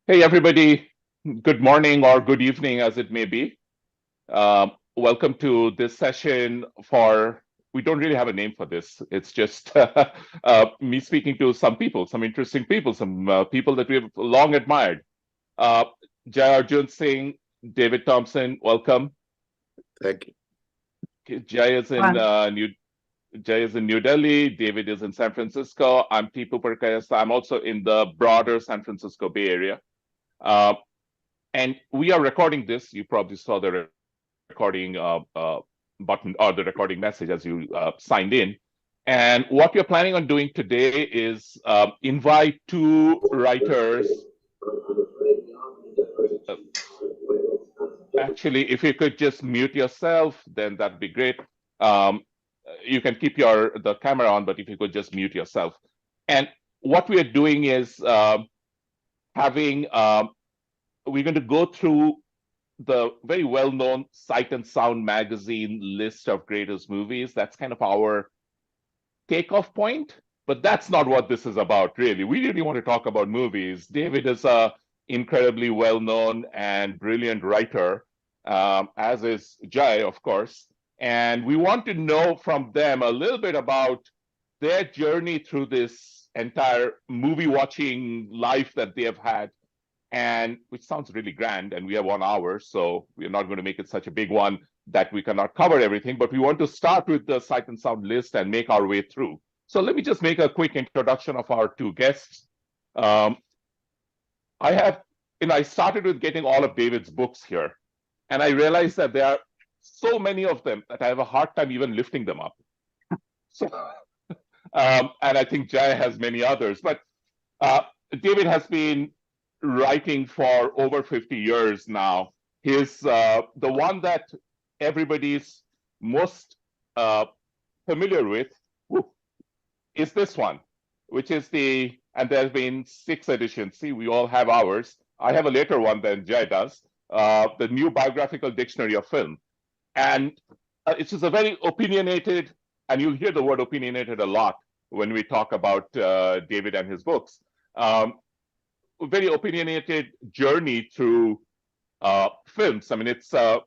Hey, everybody. Good morning or good evening, as it may be. Welcome to this session for, we don't really have a name for this. It's just me speaking to some people, some interesting people, some people that we've long admired. Uh, Arjun Singh, David Thomson, welcome. Thank you. Jai is in One. New Delhi. David is in San Francisco. I'm Tipu Purkayastha. I'm also in the broader San Francisco Bay Area. Uh, and we are recording this. You probably saw the recording button or the recording message as you signed in. And what we're planning on doing today is invite two writers. Uh, Actually, if you could just mute yourself, then that'd be great. Um, you can keep the camera on, but if you could just mute yourself. And what we are doing is having we're going to go through the very well-known Sight and Sound magazine list of greatest movies. That's kind of our takeoff point, but that's not what this is about, really. We really want to talk about movies. David is a incredibly well-known and brilliant writer, as is Jai, of course. And we want to know from them a little bit about their journey through this entire movie watching life that they have had, and which sounds really grand. And we have 1 hour, so we're not going to make it such a big one that we cannot cover everything. But we want to start with the Sight and Sound list and make our way through. So let me just make a quick introduction of our two guests. Um, I have, I started with getting all of David's books here, and I realized that there are so many of them that I have a hard time even lifting them up. So, and I think Jay has many others, but uh, David has been writing for over 50 years now. His the one that everybody's most uh, familiar with is this one, which is and there's been 6 editions. See, we all have ours. I have a later one than Jay does, the New Biographical Dictionary of Film. And it's just a very opinionated, and you'll hear the word opinionated a lot when we talk about David and his books. Very opinionated journey through films. I mean, it's a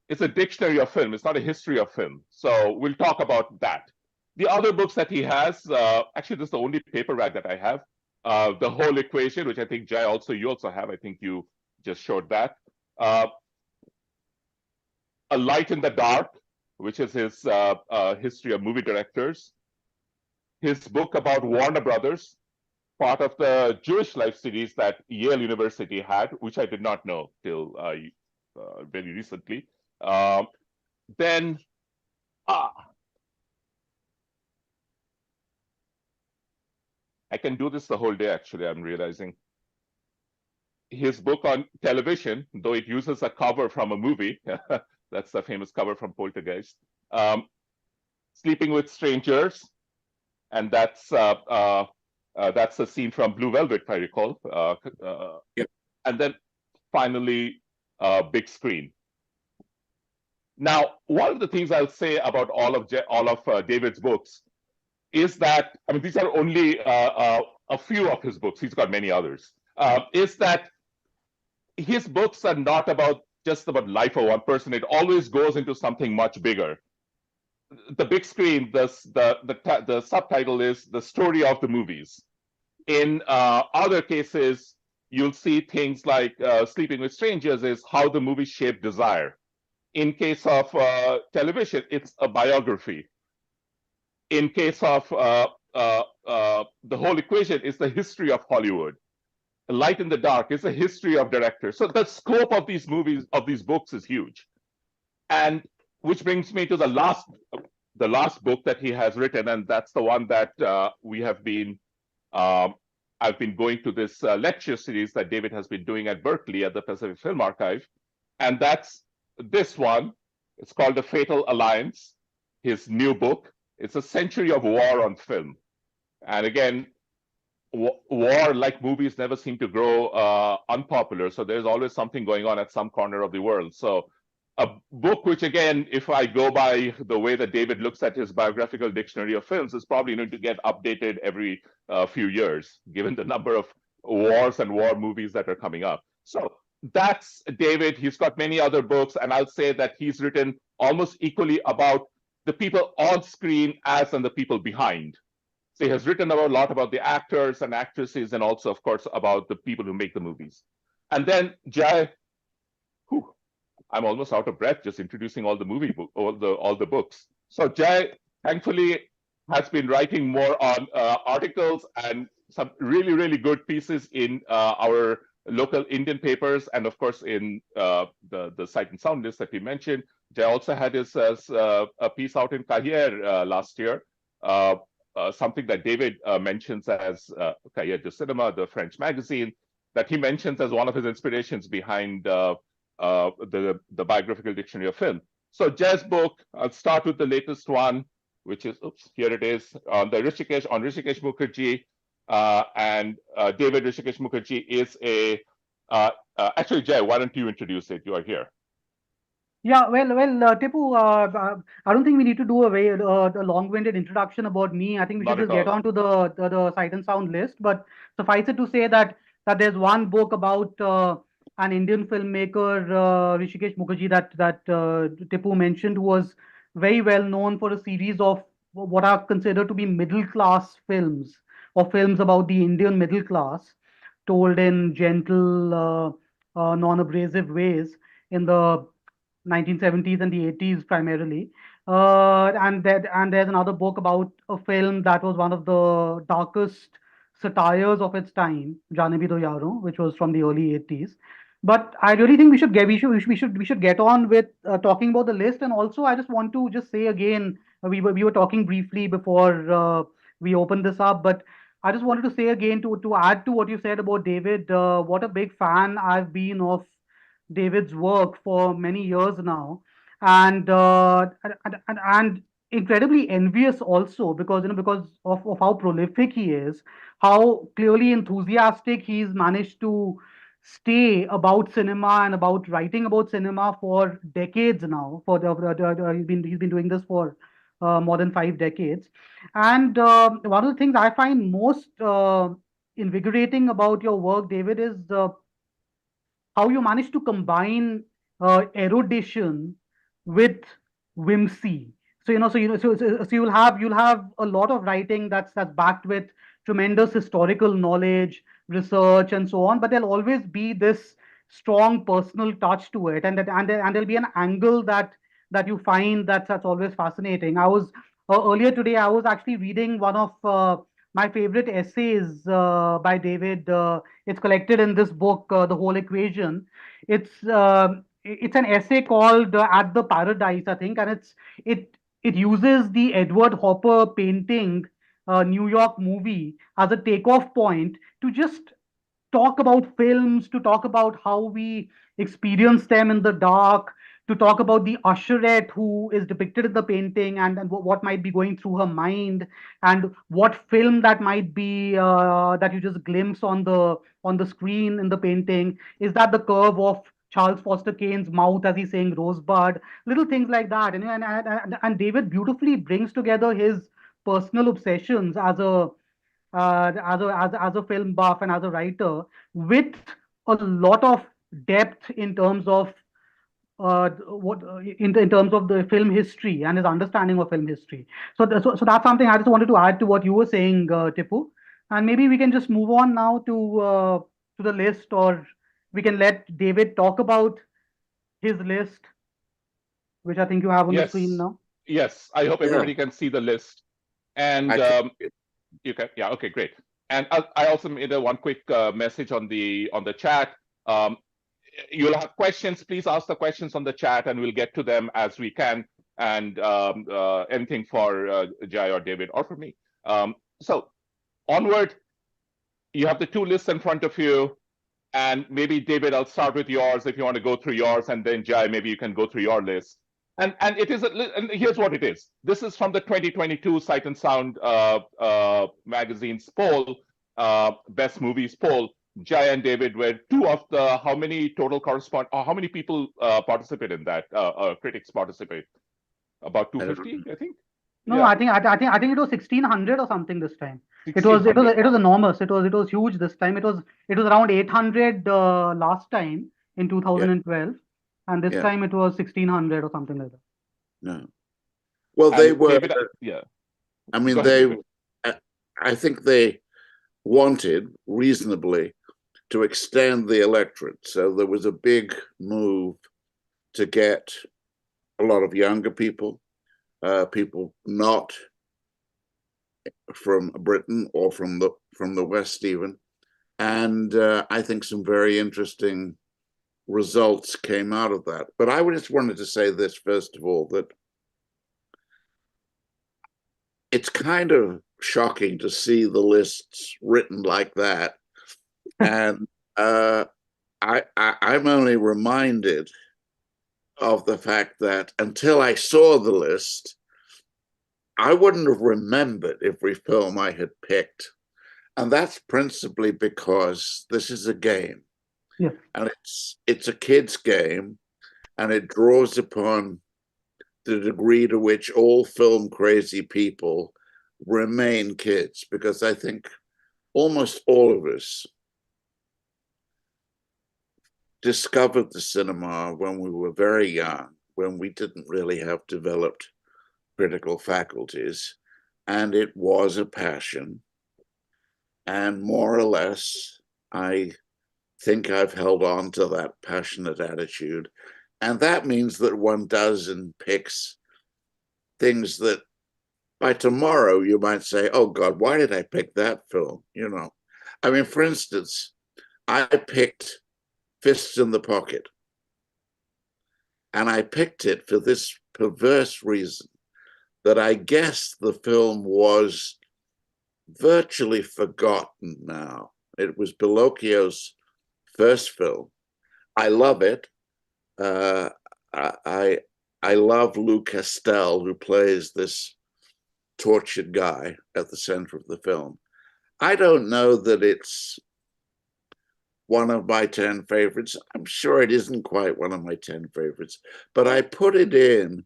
dictionary of film. It's not a history of film. So we'll talk about that. The other books that he has, actually, this is the only paperback that I have. The Whole Equation, which I think Jai you also have. I think you just showed that. Uh, a Light in the Dark, which is his history of movie directors. His book about Warner Brothers, part of the Jewish Life series that Yale University had, which I did not know till very recently. Then, I can do this the whole day, actually, I'm realizing. His book on television, though it uses a cover from a movie, that's the famous cover from Poltergeist. Sleeping with Strangers, and that's a scene from Blue Velvet, if I recall. Yep. And then finally, big screen. Now, one of the things I'll say about all of David's books is that, I mean, these are only a few of his books. He's got many others. Is that his books are not just about life of one person. It always goes into something much bigger. The big screen, the subtitle is The Story of the Movies. In other cases, you'll see things like Sleeping with Strangers is how the movie shaped desire. In case of television, it's a biography. In case of The Whole Equation, it's the history of Hollywood. Light in the Dark is a history of directors. So the scope of these movies, of these books, is huge. And which brings me to the last book that he has written, and that's the one that we have been. I've been going to this lecture series that David has been doing at Berkeley at the Pacific Film Archive, and that's this one. It's called The Fatal Alliance, his new book. It's a century of war on film. And again, war, like movies, never seem to grow unpopular. So there's always something going on at some corner of the world. So a book which, again, if I go by the way that David looks at his biographical dictionary of films, is probably going to get updated every few years, given the number of wars and war movies that are coming up. So that's David. He's got many other books, and I'll say that he's written almost equally about the people on screen as and the people behind. So he has written a lot about the actors and actresses, and also, of course, about the people who make the movies. And then Jai, whew, I'm almost out of breath just introducing all the all the books. So Jai, thankfully, has been writing more on articles and some really good pieces in our local Indian papers, and of course in the Sight and Sound list that we mentioned. Jai also had his a piece out in Cahiers last year. Something that David mentions as Cahiers du Cinema, the French magazine, that he mentions as one of his inspirations behind the biographical dictionary of film. So Jai's book, I'll start with the latest one, which is, oops, here it is, on Rishikesh Mukherjee. And David Rishikesh Mukherjee is actually, Jai, why don't you introduce it? You are here. Yeah, Tipu, I don't think we need to do a long-winded introduction about me. I think we should Not at just get all. on to the Sight and Sound list. But suffice it to say that there's one book about an Indian filmmaker, Rishikesh Mukherjee, that Tipu mentioned, who was very well known for a series of what are considered to be middle-class films, or films about the Indian middle class, told in gentle, non-abrasive ways in the 1970s and the 80s primarily. And there's another book about a film that was one of the darkest satires of its time, Jane Bhi Do Yaro, which was from the early 80s. But I really think we should get on with talking about the list. And also, I just want to just say again, we were talking briefly before we opened this up, but I just wanted to say again, to add to what you said about David, what a big fan I've been of David's work for many years now, and incredibly envious also, because of how prolific he is, how clearly enthusiastic he's managed to stay about cinema and about writing about cinema for decades now. He's been doing this for more than 5 decades, and one of the things I find most invigorating about your work, David, is how you manage to combine erudition with whimsy. So you'll have a lot of writing that's backed with tremendous historical knowledge, research, and so on. But there'll always be this strong personal touch to it, and there'll be an angle that you find that's always fascinating. I was earlier today. I was actually reading one of my favorite essays by David. It's collected in this book, The Whole Equation. It's an essay called At the Paradise, I think, and it uses the Edward Hopper painting, New York movie, as a takeoff point to just talk about films, to talk about how we experience them in the dark, to talk about the usherette who is depicted in the painting, and what might be going through her mind, and what film that might be, that you just glimpse on the screen in the painting. Is that the curve of Charles Foster Kane's mouth as he's saying Rosebud? Little things like that. And David beautifully brings together his personal obsessions as a film buff and as a writer, with a lot of depth in terms of in terms of the film history and his understanding of film history. So that's something I just wanted to add to what you were saying, Tipu. And maybe we can just move on now to the list, or we can let David talk about his list, which I think you have on the screen Yes, now. yes. I hope Yeah, everybody can see the list. And I can. you can, yeah, okay, great. And I also made one quick message on the chat. Um, you'll have questions. Please ask the questions on the chat, and we'll get to them as we can. And anything for Jai or David or for me. So onward, you have the two lists in front of you. And maybe, David, I'll start with yours if you want to go through yours, and then Jai, maybe you can go through your list. And it is and here's what it is. This is from the 2022 Sight and Sound magazine's poll, best movies poll. Jai and David were two of the how many total correspond, or how many people participate in that? Critics participate. About I don't 250, know. I think. No, Yeah, I think it was 1600 or something this time. $1,600. It was enormous. It was huge this time. It was around 800 last time in Yeah, 2012, and this yeah, time it was 1600 or something like that. no. Well, they And were. David, yeah, I mean, go ahead, David. I I think they wanted reasonably to extend the electorate. So there was a big move to get a lot of younger people, people not from Britain or from the West even, and I think some very interesting results came out of that. But I just wanted to say this first of all, that it's kind of shocking to see the lists written like that, and I'm only reminded of the fact that until I saw the list, I wouldn't have remembered every film I had picked. And that's principally because this is a game, Yeah. and it's a kid's game, and it draws upon the degree to which all film crazy people remain kids, because I think almost all of us discovered the cinema when we were very young, when we didn't really have developed critical faculties, and it was a passion. And more or less, I think I've held on to that passionate attitude. And that means that one does and picks things that by tomorrow you might say, oh God, why did I pick that film? You know, I mean, for instance, I picked Fists in the Pocket, and I picked it for this perverse reason that I guess the film was virtually forgotten now. It was Bellocchio's first film. I love it. Uh, I I love Lou Castel, who plays this tortured guy at the center of the film. I don't know that it's one of my 10 favorites. I'm sure it isn't quite one of my 10 favorites, but I put it in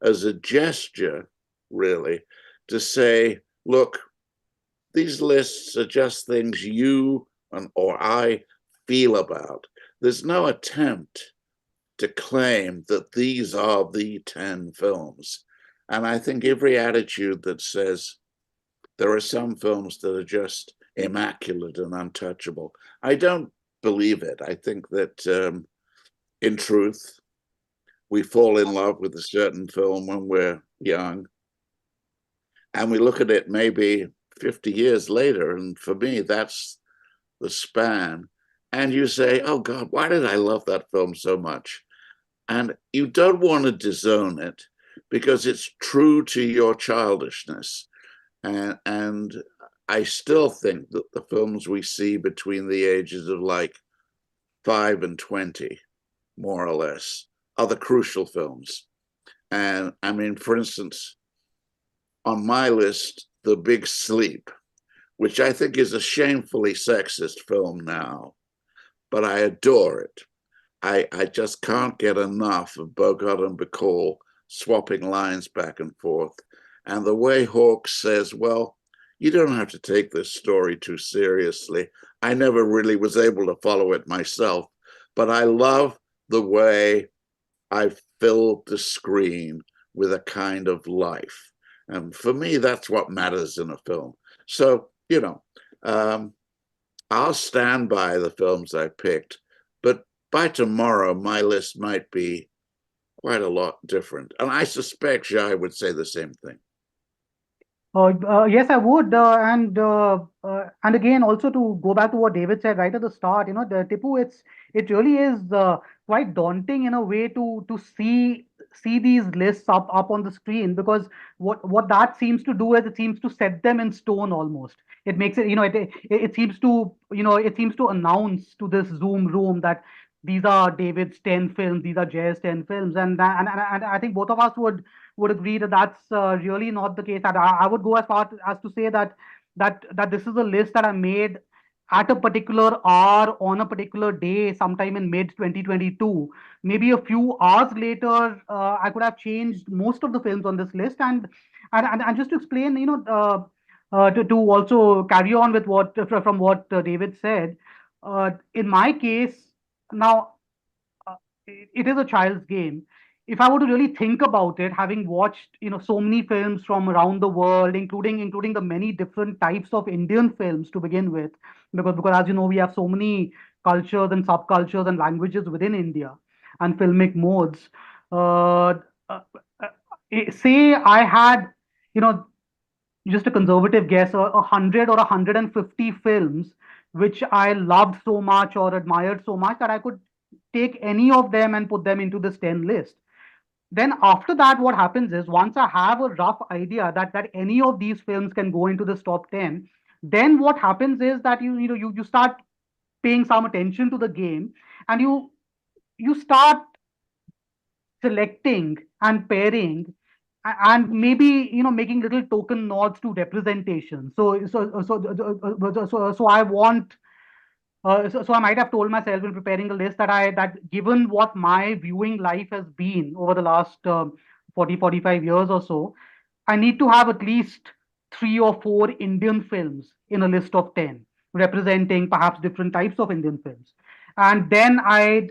as a gesture, really, to say, look, these lists are just things you or I feel about. There's no attempt to claim that these are the 10 films. And I think every attitude that says there are some films that are just immaculate and untouchable, I don't believe it. I think that in truth, we fall in love with a certain film when we're young, and we look at it maybe 50 years later. And for me, that's the span. And you say, oh God, why did I love that film so much? And you don't want to disown it because it's true to your childishness. And I still think that the films we see between the ages of like 5 and 20, more or less, are the crucial films. And I mean, for instance, on my list, The Big Sleep, which I think is a shamefully sexist film now, but I adore it. I just can't get enough of Bogart and Bacall swapping lines back and forth. And the way Hawks says, well, you don't have to take this story too seriously. I never really was able to follow it myself, but I love the way I filled the screen with a kind of life. And for me, that's what matters in a film. So, um, I'll stand by the films I picked, but by tomorrow, my list might be quite a lot different. And I suspect Jai would say the same thing. Yes, I would, and again, also to go back to what David said right at the start, the Tipu, it really is quite daunting in a way to see these lists up on the screen, because what that seems to do is it seems to set them in stone almost. It makes it, it seems to, it seems to announce to this Zoom room that these are David's 10 films, these are Jay's 10 films, and I think both of us would agree that that's really not the case. I would go as far as to say that this is a list that I made at a particular hour on a particular day, sometime in mid 2022, maybe a few hours later, I could have changed most of the films on this list. And just to explain, to also carry on with what from what David said, in my case, now it is a child's game. If I were to really think about it, having watched so many films from around the world, including the many different types of Indian films to begin with, because as you know, we have so many cultures and subcultures and languages within India and filmic modes. Uh, uh, Say I had, you know, just a conservative guess, 100 or 150 films which I loved so much or admired so much that I could take any of them and put them into this 10 list. Then after that, what happens is once I have a rough idea that any of these films can go into this top 10, then what happens is that you start paying some attention to the game, and you start selecting and pairing, and maybe making little token nods to representation. So I want so I might have told myself in preparing a list that given what my viewing life has been over the last 40 45 years or so, I need to have at least 3 or 4 Indian films in a list of 10, representing perhaps different types of Indian films. And then I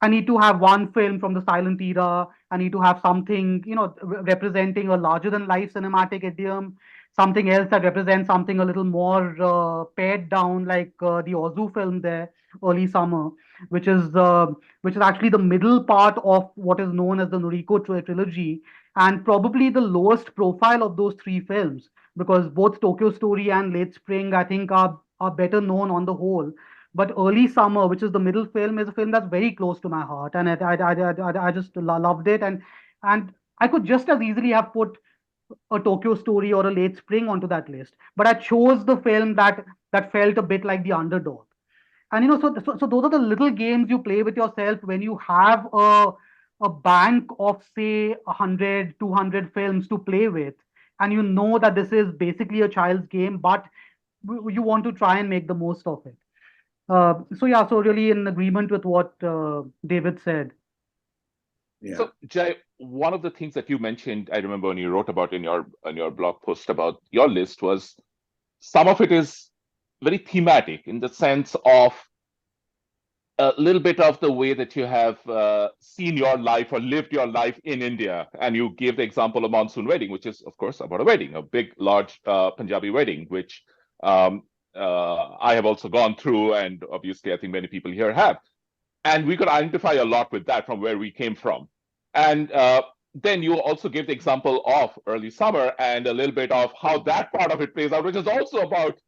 need to have one film from the silent era. I need to have something, representing a larger than life cinematic idiom, something else that represents something a little more pared down, like the Ozu film there, Early Summer, which is uh, which is actually the middle part of what is known as the Noriko trilogy, and probably the lowest profile of those 3 films, because both Tokyo Story and Late Spring, I think, are better known on the whole. But Early Summer, which is the middle film, is a film that's very close to my heart, and I just loved it, and I could just as easily have put a Tokyo Story or a Late Spring onto that list, but I chose the film that felt a bit like the underdog. And so those are the little games you play with yourself when you have a bank of say 100, 200 films to play with, and you know that this is basically a child's game, but you want to try and make the most of it. So yeah, so really in agreement with what David said. Yeah. So, Jay, one of the things that you mentioned, I remember when you wrote about in your blog post about your list, was some of it is very thematic in the sense of a little bit of the way that you have seen your life or lived your life in India. And you gave the example of Monsoon Wedding, which is, of course, about a wedding, a big, large Punjabi wedding, which um, I have also gone through. And obviously, I think many people here have. And we could identify a lot with that from where we came from. And then you also gave the example of Early Summer and a little bit of how that part of it plays out, which is also about,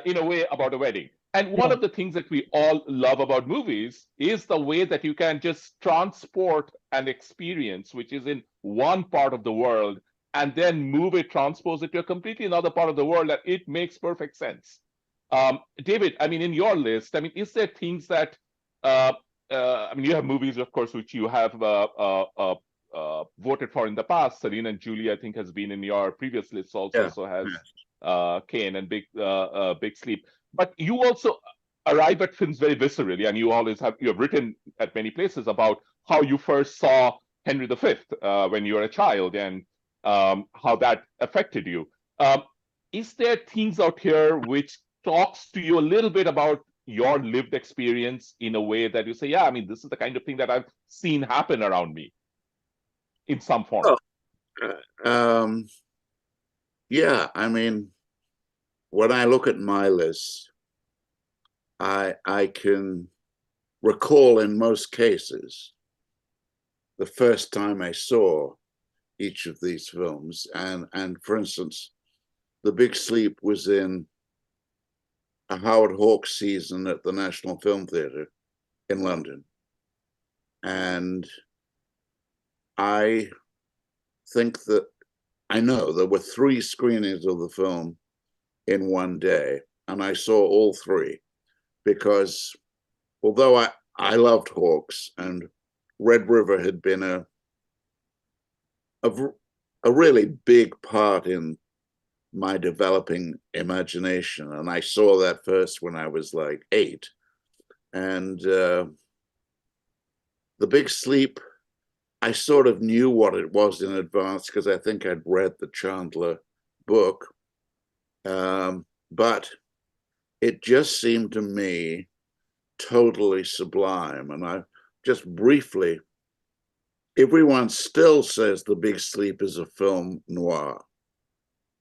in a way, about a wedding. And one Yeah. of the things that we all love about movies is the way that you can just transport an experience which is in one part of the world and then move it, transpose it to a completely another part of the world, and it makes perfect sense. David, I mean, in your list, I mean, is there things that uh, I mean, you have movies, of course, which you have voted for in the past. Serena and Julie, I think, has been in your previous list also. Yeah. So has Kane and Big Sleep. But you also arrive at films very viscerally, and you have written at many places about how you first saw Henry V when you were a child and how that affected you. Um, is there things out here which talks to you a little bit about your lived experience in a way that you say, yeah, I mean, this is the kind of thing that I've seen happen around me in some form? Oh, um, yeah, I mean, when I look at my list, I can recall in most cases the first time I saw each of these films. And for instance, The Big Sleep was in a Howard Hawks season at the National Film Theatre in London. And I think that I know there were 3 screenings of the film in one day, and I saw all 3 because although I loved Hawks and Red River had been a really big part in my developing imagination. And I saw that first when I was like 8. And The Big Sleep, I sort of knew what it was in advance because I think I'd read the Chandler book. But it just seemed to me totally sublime. And I just briefly, everyone still says The Big Sleep is a film noir.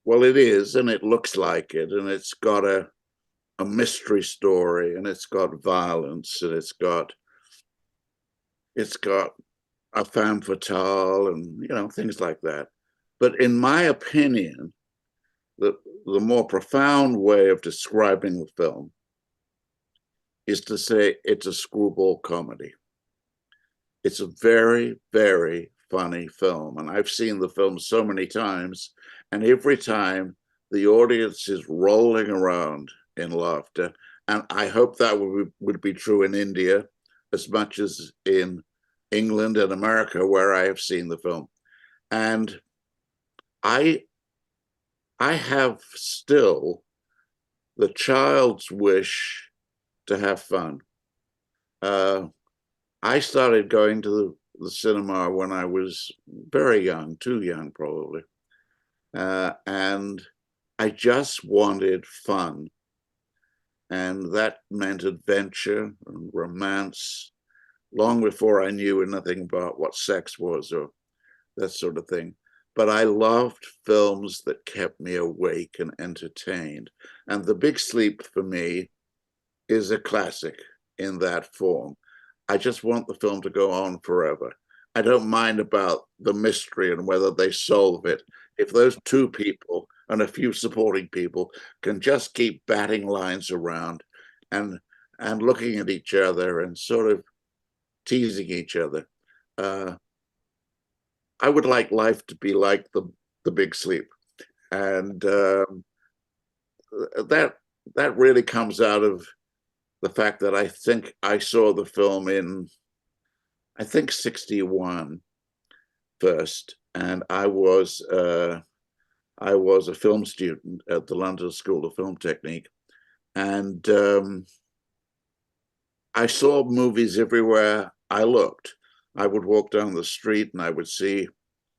Well, it is, and it looks like it, and it's got a mystery story, and it's got violence, and it's got a femme fatale, and things like that. But in my opinion, the more profound way of describing the film is to say it's a screwball comedy. It's a very, very funny film, and I've seen the film so many times, and every time the audience is rolling around in laughter. And I hope that would be true in India as much as in England and America, where I have seen the film. And I have still the child's wish to have fun. I started going to the cinema when I was very young, too young probably. And I just wanted fun. And that meant adventure and romance, long before I knew anything about what sex was or that sort of thing. But I loved films that kept me awake and entertained. And The Big Sleep for me is a classic in that form. I just want the film to go on forever. I don't mind about the mystery and whether they solve it. If those two people and a few supporting people can just keep batting lines around and looking at each other and sort of teasing each other, I would like life to be like the Big Sleep. And that really comes out of the fact that I think I saw the film in, I think, 61 first, and I was a film student at the London School of Film Technique, and I saw movies everywhere I looked. I would walk down the street and I would see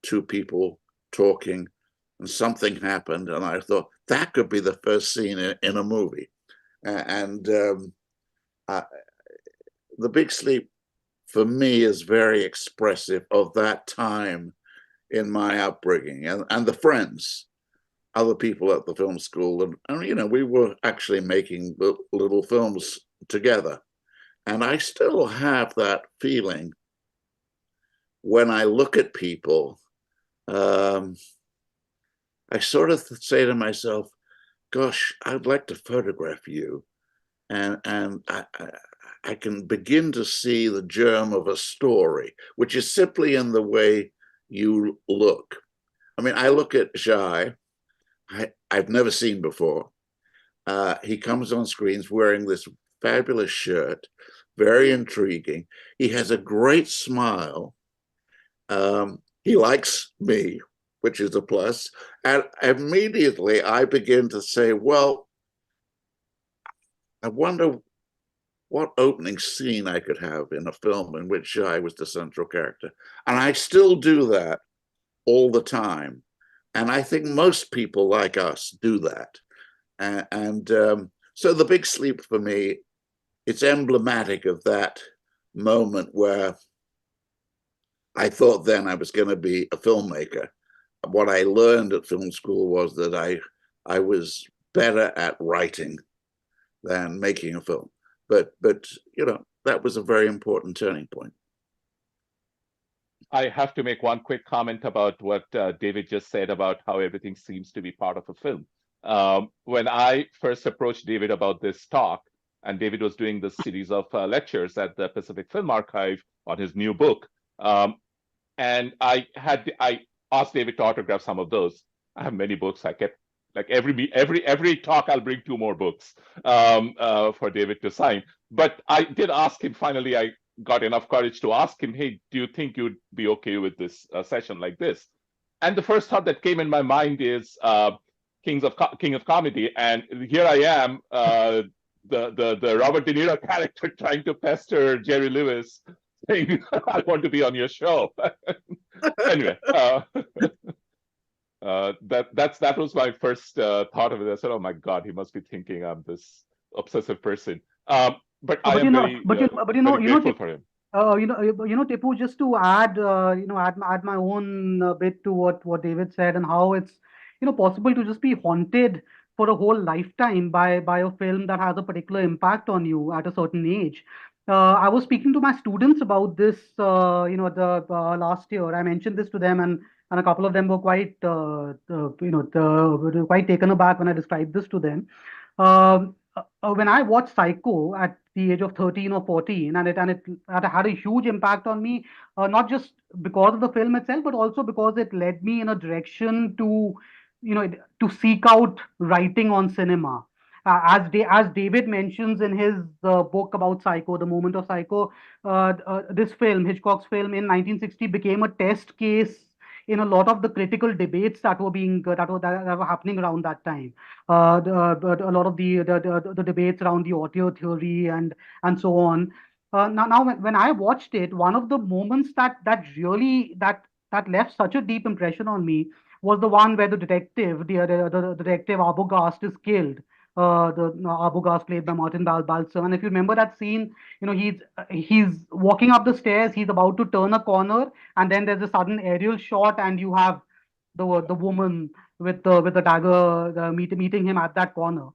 two people talking, and something happened, and I thought that could be the first scene in a movie. And The Big Sleep, for me, is very expressive of that time in my upbringing and the friends, other people at the film school. And we were actually making little films together. And I still have that feeling when I look at people. I sort of say to myself, gosh, I'd like to photograph you. And I can begin to see the germ of a story, which is simply in the way you look. I mean, I look at Jai, I've never seen before. He comes on screens wearing this fabulous shirt, very intriguing. He has a great smile. He likes me, which is a plus. And immediately I begin to say, well, I wonder what opening scene I could have in a film in which I was the central character. And I still do that all the time. And I think most people like us do that. So The Big Sleep for me, it's emblematic of that moment where I thought then I was going to be a filmmaker. What I learned at film school was that I was better at writing than making a film. But that was a very important turning point. I have to make one quick comment about what David just said about how everything seems to be part of a film. When I first approached David about this talk, and David was doing this series of lectures at the Pacific Film Archive on his new book, and I asked David to autograph some of those. I have many books. I kept, like, every talk I'll bring 2 more books for David to sign. But I did ask him. Finally, I got enough courage to ask him, hey, do you think you'd be okay with this session like this? And the first thought that came in my mind is, king of comedy, and here I am, the Robert De Niro character trying to pester Jerry Lewis, saying, "I want to be on your show." Anyway, that was my first thought of it. I said, "Oh my God, he must be thinking I'm this obsessive person." But I But am very very grateful for him. Tipu, just to add, add my own bit to what David said, and how it's, possible to just be haunted for a whole lifetime by a film that has a particular impact on you at a certain age. I was speaking to my students about this, the last year. I mentioned this to them, and a couple of them were quite, were quite taken aback when I described this to them. When I watched Psycho at the age of 13 or 14, and it had a huge impact on me, not just because of the film itself, but also because it led me in a direction to, to seek out writing on cinema. As David mentions in his book about Psycho, The Moment of Psycho, this film, Hitchcock's film in 1960, became a test case in a lot of the critical debates that were that were happening around that time. A lot of the debates around the audio theory and so on. Now when I watched it, one of the moments that really that left such a deep impression on me was the one where the detective, the detective Arbogast, is killed. The Arbogast, played by Martin Balsam. And if you remember that scene, he's walking up the stairs, he's about to turn a corner, and then there's a sudden aerial shot, and you have the woman with the dagger meeting him at that corner.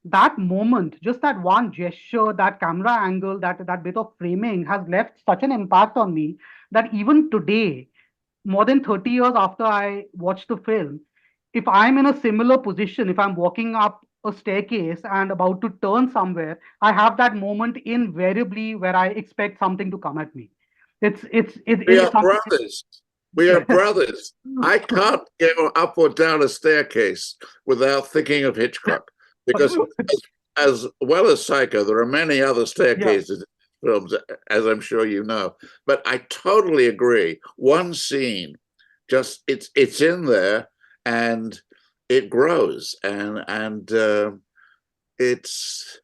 That moment, just that one gesture, that camera angle, that bit of framing has left such an impact on me that even today, more than 30 years after I watched the film, if I'm in a similar position, if I'm walking up a staircase and about to turn somewhere, I have that moment invariably where I expect something to come at me. We It's are something. brothers. We are brothers. I can't go up or down a staircase without thinking of Hitchcock, because as well as Psycho, there are many other Yeah. staircases in films, as I'm sure you know. But I totally agree. One scene, just it's in there, and it grows, and it's.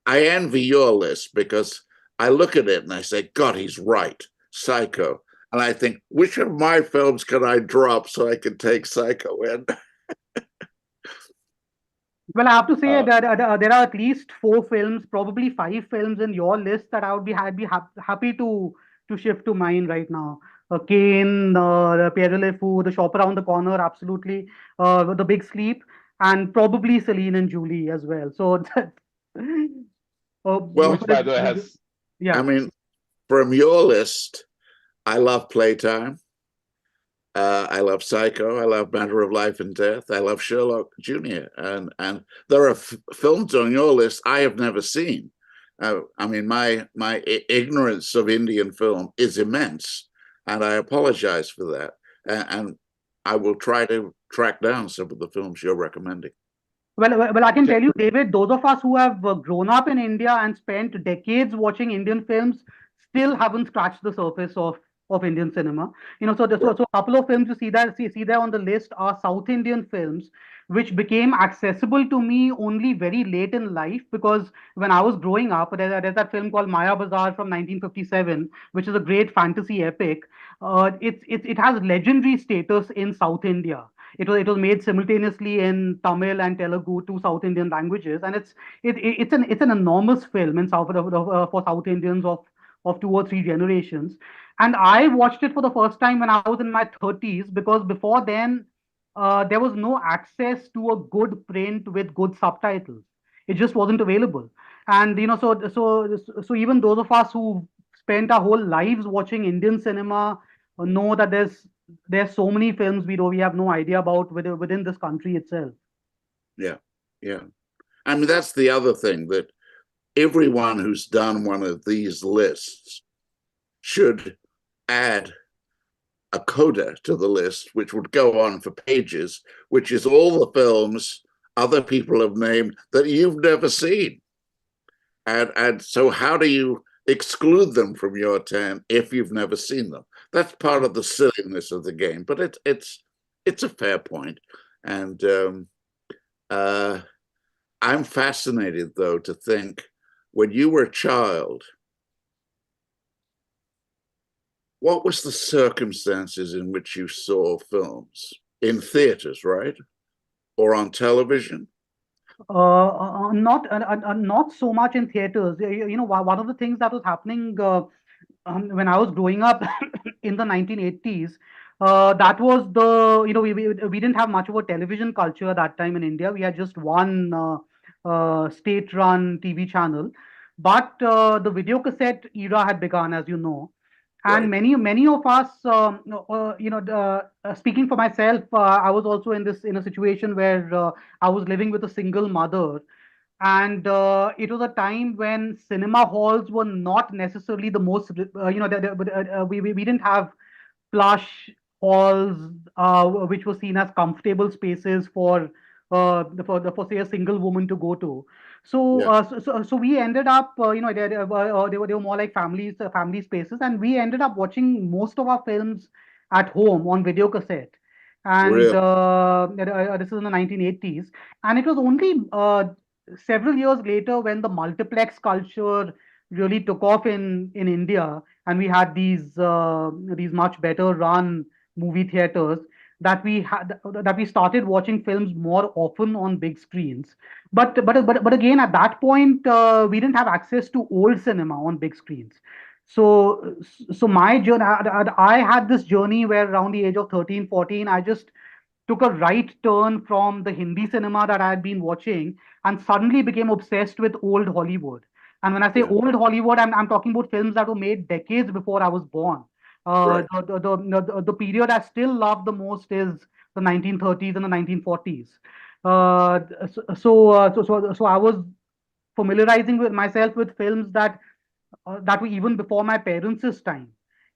I envy your list, because I look at it and I say, God, he's right. Psycho. And I think, which of my films can I drop so I can take Psycho in? Well, I have to say Uh, that there are at least 4 films, probably 5 films in your list that I'd be happy to shift to mine right now. Kane, the Pierre Le Fou, The Shop Around the Corner, absolutely. The Big Sleep, and probably Celine and Julie as well. So, Well, which, but by the way, has I yeah. mean, from your list, I love Playtime. I love Psycho. I love Matter of Life and Death. I love Sherlock Jr. And there are films on your list I have never seen. I mean, my ignorance of Indian film is immense, and I apologize for that. And I will try to track down some of the films you're recommending. Well, I can tell you, David, those of us who have grown up in India and spent decades watching Indian films still haven't scratched the surface of Indian cinema. So a couple of films you see there on the list are South Indian films, which became accessible to me only very late in life, because when I was growing up, there's that film called Maya Bazaar from 1957, which is a great fantasy epic. It has legendary status in South India. It was made simultaneously in Tamil and Telugu, two South Indian languages, and it's an enormous film in for South Indians of 2 or 3 generations. And I watched it for the first time when I was in my 30s, because before then there was no access to a good print with good subtitles. It just wasn't available. And so even those of us who spent our whole lives watching Indian cinema know that there's so many films we have no idea about within this country itself. Yeah, yeah. I mean, that's the other thing, that everyone who's done one of these lists should add a coda to the list, which would go on for pages, which is all the films other people have named that you've never seen. And so how do you exclude them from your 10 if you've never seen them? That's part of the silliness of the game, but it's a fair point. And I'm fascinated, though, to think when you were a child, what was the circumstances in which you saw films? In theaters, right? Or on television? Not so much in theaters. One of the things that was happening when I was growing up in the 1980s, that was we didn't have much of a television culture at that time in India. We had just one state-run TV channel, but the video cassette era had begun, as you know, and Right. many of us, speaking for myself, I was also in a situation where I was living with a single mother, and it was a time when cinema halls were not necessarily the most we didn't have plush halls which were seen as comfortable spaces for say a single woman to go to. So Yeah. so we ended up they were more like family spaces, and we ended up watching most of our films at home on video cassette. And Really? this is in the 1980s, and it was only several years later when the multiplex culture really took off in India, and we had these much better run movie theaters, that we started watching films more often on big screens. But again, at that point, we didn't have access to old cinema on big screens. So my journey, I had this journey where around the age of 13, 14, I just took a right turn from the Hindi cinema that I had been watching and suddenly became obsessed with old Hollywood. And when I say Yeah. old Hollywood, I'm talking about films that were made decades before I was born. Right. The period I still love the most is the 1930s and the 1940s. So I was familiarizing with myself with films that were even before my parents' time.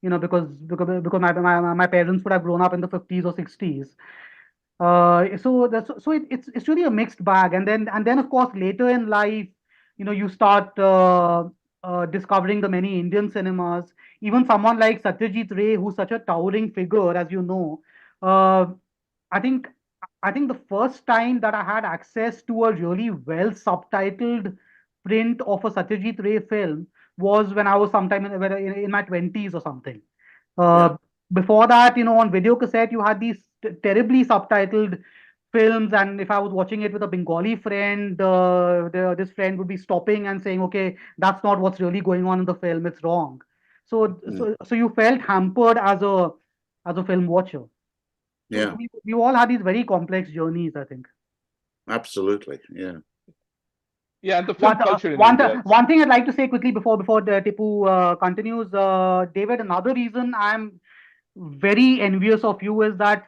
Because my parents would have grown up in the 50s or 60s. It's really a mixed bag, and then of course later in life, you start discovering the many Indian cinemas. Even someone like Satyajit Ray, who's such a towering figure, as you know. uh, I think I think the first time that I had access to a really well subtitled print of a Satyajit Ray film was when I was sometime in my 20s or something. Yeah. Uh, Before that, on video cassette, you had these terribly subtitled films, and if I was watching it with a Bengali friend, this friend would be stopping and saying, "Okay, that's not what's really going on in the film. It's wrong." So, Mm. so you felt hampered as a film watcher. So Yeah. we all had these very complex journeys, I think. Absolutely. Yeah. Yeah, and the film culture in India. One thing I'd like to say quickly before the Tipu continues, David. Another reason I'm very envious of you is that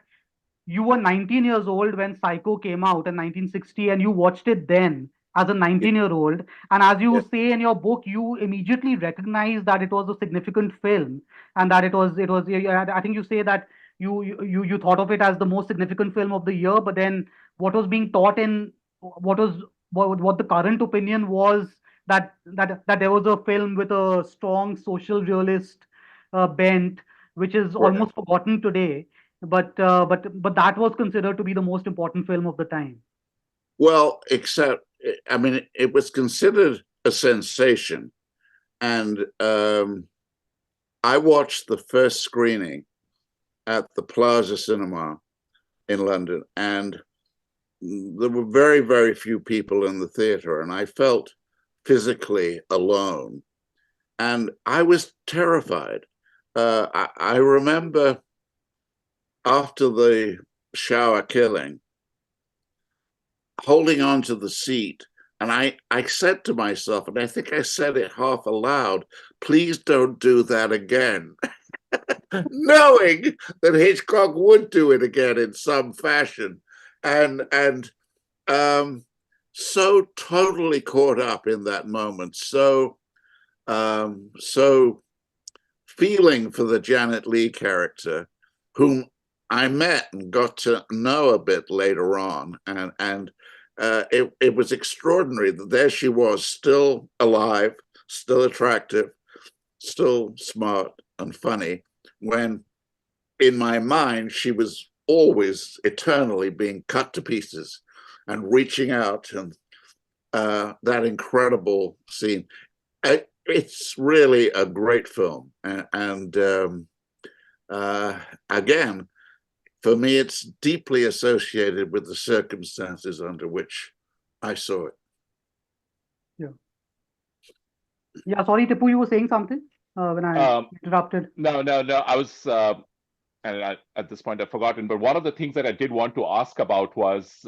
you were 19 years old when Psycho came out in 1960, and you watched it then as a Yeah. 19-year-old. And as you Yeah. say in your book, you immediately recognized that it was a significant film, and that it was. I think you say that you thought of it as the most significant film of the year, but then what was being taught in what was what the current opinion was, that there was a film with a strong social realist bent, which is Right. almost forgotten today, but that was considered to be the most important film of the time. Well, except, I mean, it was considered a sensation. And I watched the first screening at the Plaza Cinema in London, and there were very, very few people in the theater, and I felt physically alone. And I was terrified. I remember after the shower killing, holding on to the seat. And I said to myself, and I think I said it half aloud, please don't do that again. Knowing that Hitchcock would do it again in some fashion. And so totally caught up in that moment, so feeling for the Janet Leigh character, whom I met and got to know a bit later on, and it was extraordinary that there she was, still alive, still attractive, still smart and funny, when in my mind she was always eternally being cut to pieces and reaching out, and that incredible scene. It's really a great film, and again, for me, it's deeply associated with the circumstances under which I saw it. Yeah. Yeah. Sorry, Tipu, you were saying something when I interrupted. No, no, no. I was, at this point I've forgotten. But one of the things that I did want to ask about was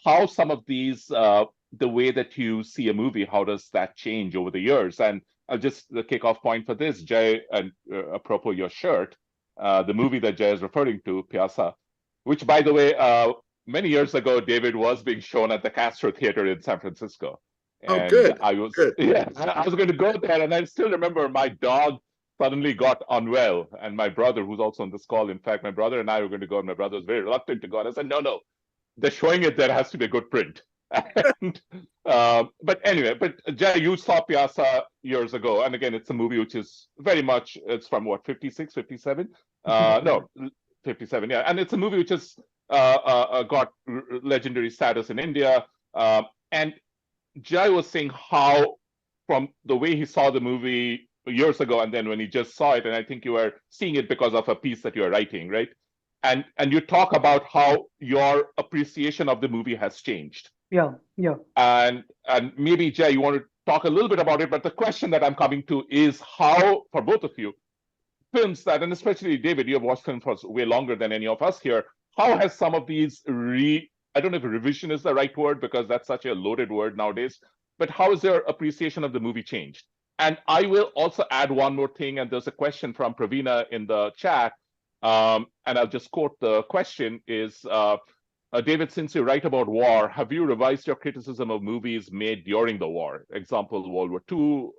how some of these, the way that you see a movie, how does that change over the years? And I'll just the kickoff point for this, Jay, and apropos your shirt, the movie that Jay is referring to, Piazza, which, by the way, many years ago, David was being shown at the Castro Theater in San Francisco. Oh, And good, good. yeah, I was going to go there, and I still remember my dog suddenly got unwell, and my brother, who's also on this call, in fact, my brother and I were going to go, and my brother was very reluctant to go. And I said, no, no, they're showing it. There has to be a good print. And, but anyway, but Jay, you saw Piazza years ago, and again, it's a movie which is very much, it's from what, 56, 57? No, 57, yeah. And it's a movie which has got legendary status in India. And Jay was saying how, from the way he saw the movie years ago, and then when he just saw it, and I think you were seeing it because of a piece that you were writing, right? And you talk about how your appreciation of the movie has changed. Yeah, yeah. And maybe, Jay, you want to talk a little bit about it, but the question that I'm coming to is how, for both of you, films that, and especially David, you have watched films for way longer than any of us here, how has some of these I don't know if revision is the right word because that's such a loaded word nowadays, but how has your appreciation of the movie changed? And I will also add one more thing, and there's a question from Pravina in the chat, and I'll just quote the question is, David, since you write about war, have you revised your criticism of movies made during the war? Example, World War II,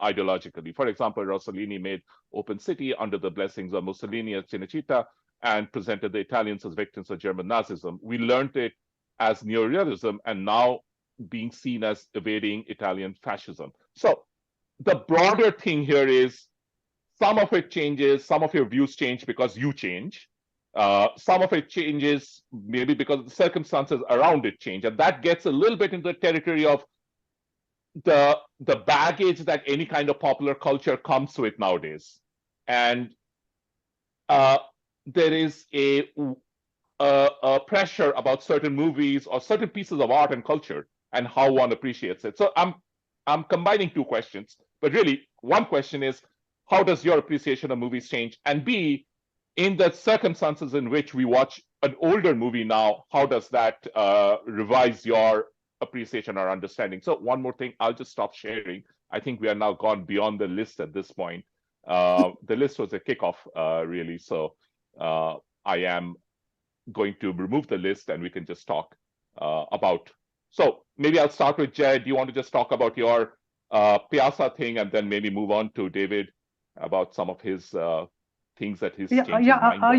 ideologically. For example, Rossellini made Open City under the blessings of Mussolini at Cinecittà and presented the Italians as victims of German Nazism. We learned it as neorealism and now being seen as evading Italian fascism. So the broader thing here is some of it changes, some of your views change because you change. Some of it changes maybe because the circumstances around it change. And that gets a little bit into the territory of the baggage that any kind of popular culture comes with nowadays. And there is a pressure about certain movies or certain pieces of art and culture and how one appreciates it. So I'm combining two questions, but really one question is, how does your appreciation of movies change? And B, in the circumstances in which we watch an older movie now, how does that revise your appreciation or understanding? So one more thing, I'll just stop sharing. I think we are now gone beyond the list at this point. The list was a kickoff, really. So I am going to remove the list and we can just talk about. So maybe I'll start with Jay. Do you want to just talk about your Piazza thing and then maybe move on to David about some of his things that he's changing mind on?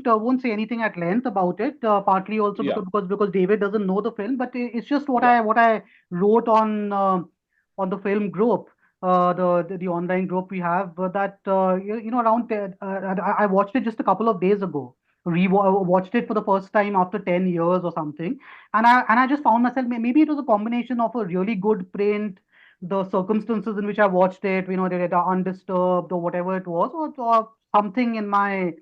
I won't say anything at length about it. Partly also because David doesn't know the film, but it's just what I wrote on the film group, the online group we have. That around I watched it just a couple of days ago. Watched it for the first time after 10 years or something, and I just found myself, maybe it was a combination of a really good print, the circumstances in which I watched it, they are undisturbed or whatever it was, or something in my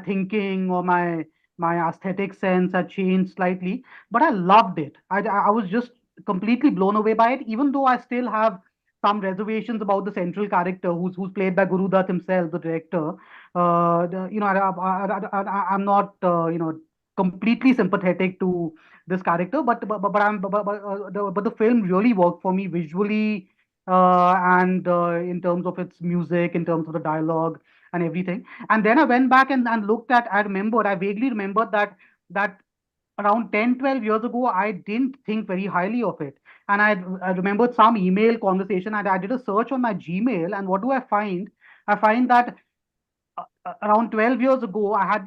thinking or my aesthetic sense had changed slightly. But I loved it. I was just completely blown away by it, even though I still have some reservations about the central character who's played by Guru Dutt himself, the director. I'm not completely sympathetic to this character, but the film really worked for me visually, and in terms of its music, in terms of the dialogue and everything. And then I went back and looked at. I vaguely remembered that around 10-12 years ago, I didn't think very highly of it. And I remembered some email conversation, and I did a search on my Gmail, and what do I find? I find that around 12 years ago, I had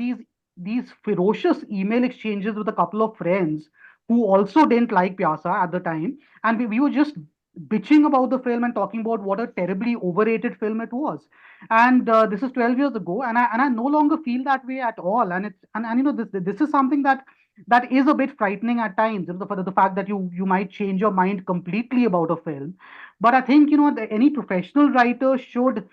these ferocious email exchanges with a couple of friends who also didn't like Piazza at the time, and we were just bitching about the film and talking about what a terribly overrated film it was. And this is 12 years ago, and I no longer feel that way at all. And this is something that that is a bit frightening at times. The fact that you might change your mind completely about a film. But I think, any professional writer should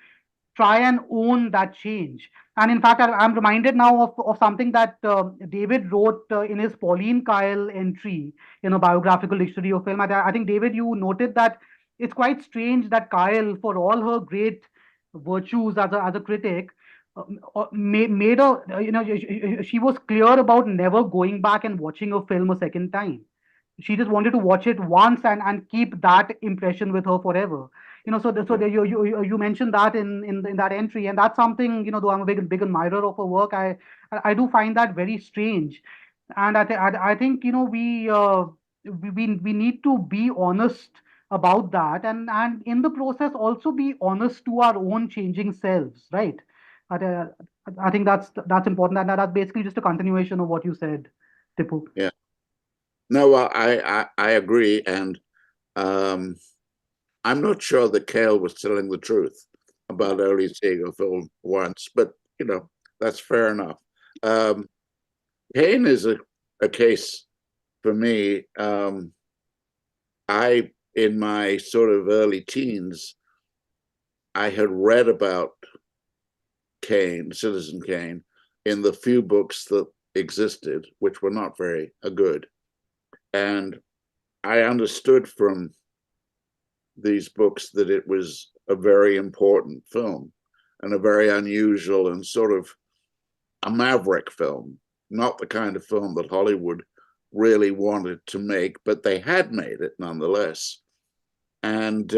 try and own that change. And in fact, I'm reminded now of something that David wrote in his Pauline Kael entry in a biographical dictionary of film. I think, David, you noted that it's quite strange that Kael, for all her great virtues as a critic, made a, she was clear about never going back and watching a film a second time. She just wanted to watch it once and keep that impression with her forever. You mentioned that in that entry, and that's something, though I'm a big admirer of her work, I do find that very strange. And I think, we need to be honest about that, and in the process also be honest to our own changing selves, right? I, I think that's important, and that's basically just a continuation of what you said, Tipu. Yeah. No, well, I agree, and I'm not sure that Cale was telling the truth about only seeing a film once, but that's fair enough. Kane is a case for me. In my sort of early teens, I had read about Kane, Citizen Kane, in the few books that existed, which were not very good. And I understood from these books that it was a very important film and a very unusual and sort of a maverick film, not the kind of film that Hollywood really wanted to make, but they had made it nonetheless. And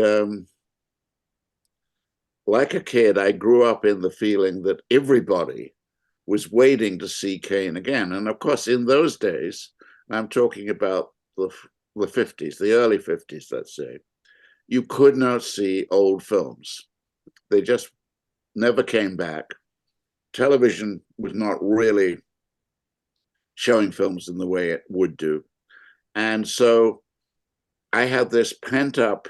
like a kid, I grew up in the feeling that everybody was waiting to see Kane again. And of course, in those days, I'm talking about the 50s, the early 50s, let's say, you could not see old films. They just never came back. Television was not really showing films in the way it would do. And so I had this pent up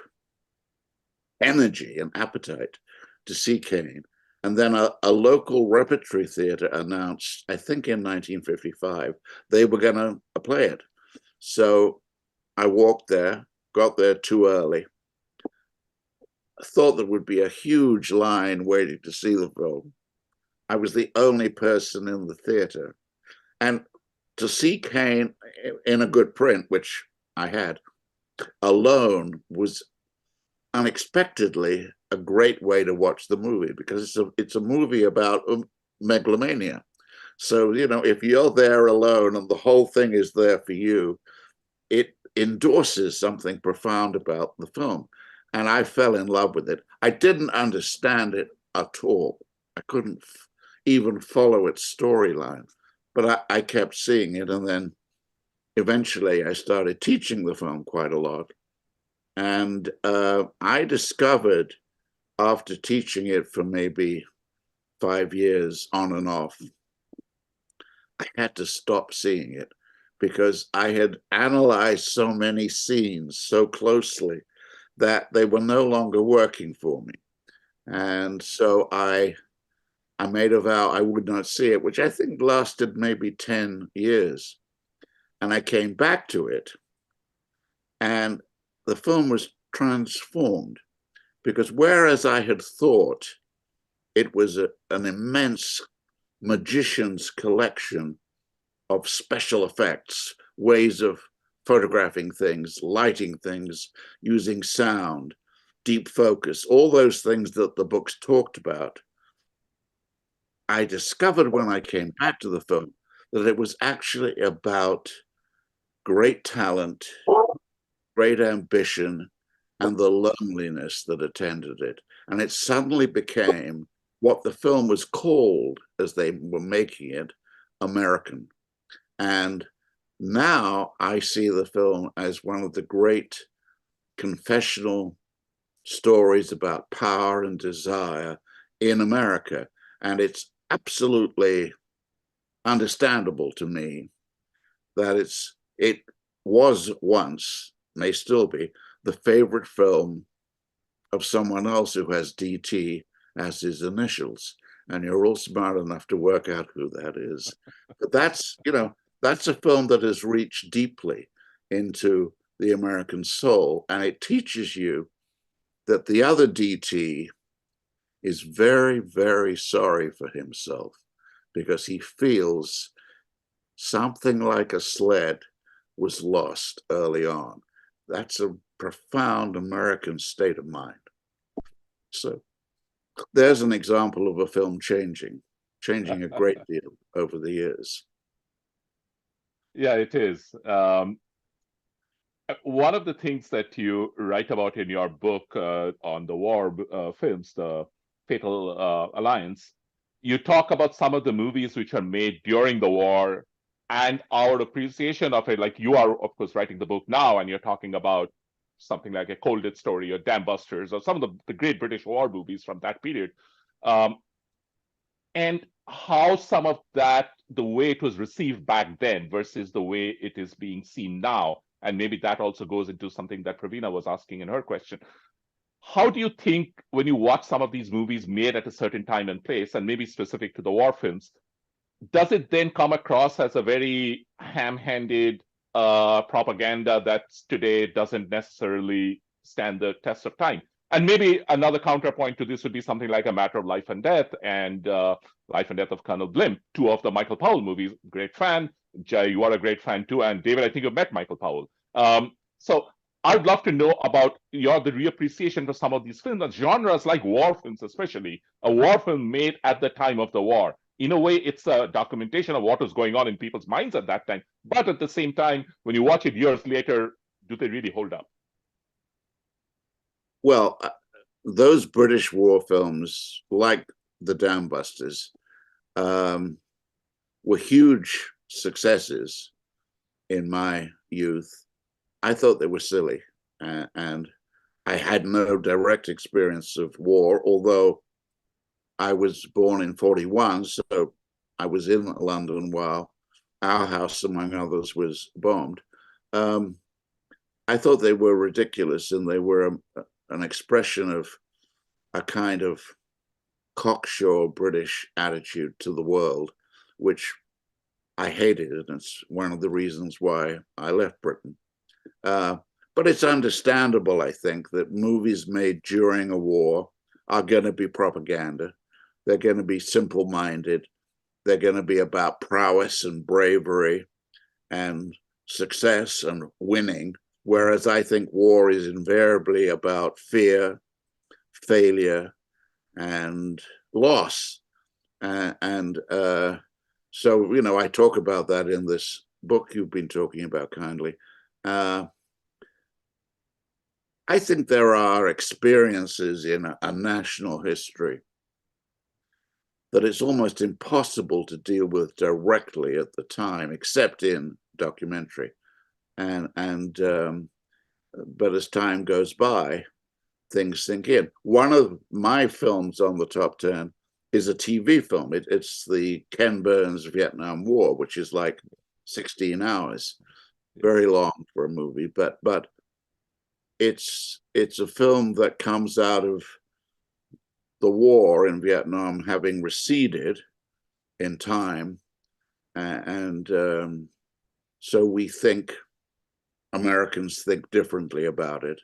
energy and appetite to see Kane. And then a local repertory theater announced, I think in 1955, they were going to play it. So I walked there, got there too early. I thought there would be a huge line waiting to see the film. I was the only person in the theater. And to see Kane in a good print, which I had, alone was unexpectedly a great way to watch the movie, because it's a movie about megalomania. So, if you're there alone and the whole thing is there for you, it endorses something profound about the film. And I fell in love with it. I didn't understand it at all. I couldn't even follow its storyline, but I kept seeing it. And then eventually I started teaching the film quite a lot. And I discovered, after teaching it for maybe 5 years on and off, I had to stop seeing it because I had analyzed so many scenes so closely that they were no longer working for me. And so I made a vow I would not see it, which I think lasted maybe 10 years. And I came back to it, and the film was transformed, because whereas I had thought it was an immense magician's collection of special effects, ways of photographing things, lighting things, using sound, deep focus, all those things that the books talked about, I discovered when I came back to the film that it was actually about great talent, great ambition, and the loneliness that attended it. And it suddenly became what the film was called as they were making it, American. And now I see the film as one of the great confessional stories about power and desire in America. And it's absolutely understandable to me that it was once, may still be, the favorite film of someone else who has DT as his initials. And you're all smart enough to work out who that is. But that's, that's a film that has reached deeply into the American soul, and it teaches you that the other DT is very, very sorry for himself because he feels something like a sled was lost early on. That's a profound American state of mind. So there's an example of a film changing a great deal over the years. Yeah, it is. One of the things that you write about in your book on the war films, the Fatal Alliance, you talk about some of the movies which are made during the war and our appreciation of it. Like you are, of course, writing the book now, and you're talking about something like A Cold Dead Story or Dam Busters or some of the great British war movies from that period. Um, and how some of that, the way it was received back then versus the way it is being seen now. And maybe that also goes into something that Pravina was asking in her question. How do you think when you watch some of these movies made at a certain time and place, and maybe specific to the war films, does it then come across as a very ham-handed propaganda that today doesn't necessarily stand the test of time? And maybe another counterpoint to this would be something like A Matter of Life and Death and Life and Death of Colonel Blimp, two of the Michael Powell movies. Great fan. Jay, you are a great fan too. And David, I think you've met Michael Powell. So I'd love to know about the reappreciation for some of these films and genres like war films, especially a war film made at the time of the war. In a way, it's a documentation of what was going on in people's minds at that time. But at the same time, when you watch it years later, do they really hold up? Well, those British war films, like the Dam Busters, were huge successes in my youth. I thought they were silly, and I had no direct experience of war, although I was born in 41, so I was in London while our house, among others, was bombed. I thought they were ridiculous, and they were an expression of a kind of cocksure British attitude to the world, which I hated, and it's one of the reasons why I left Britain. But it's understandable, I think, that movies made during a war are going to be propaganda. They're going to be simple-minded. They're going to be about prowess and bravery and success and winning, whereas I think war is invariably about fear, failure, and loss. So, you know, I talk about that in this book you've been talking about kindly. I think there are experiences in a national history that it's almost impossible to deal with directly at the time, except in documentary. But as time goes by, things sink in. One of my films on the top 10 is a TV film. It's the Ken Burns Vietnam War, which is like 16 hours, very long for a movie, but it's a film that comes out of the war in Vietnam having receded in time, and so we think, Americans think differently about it.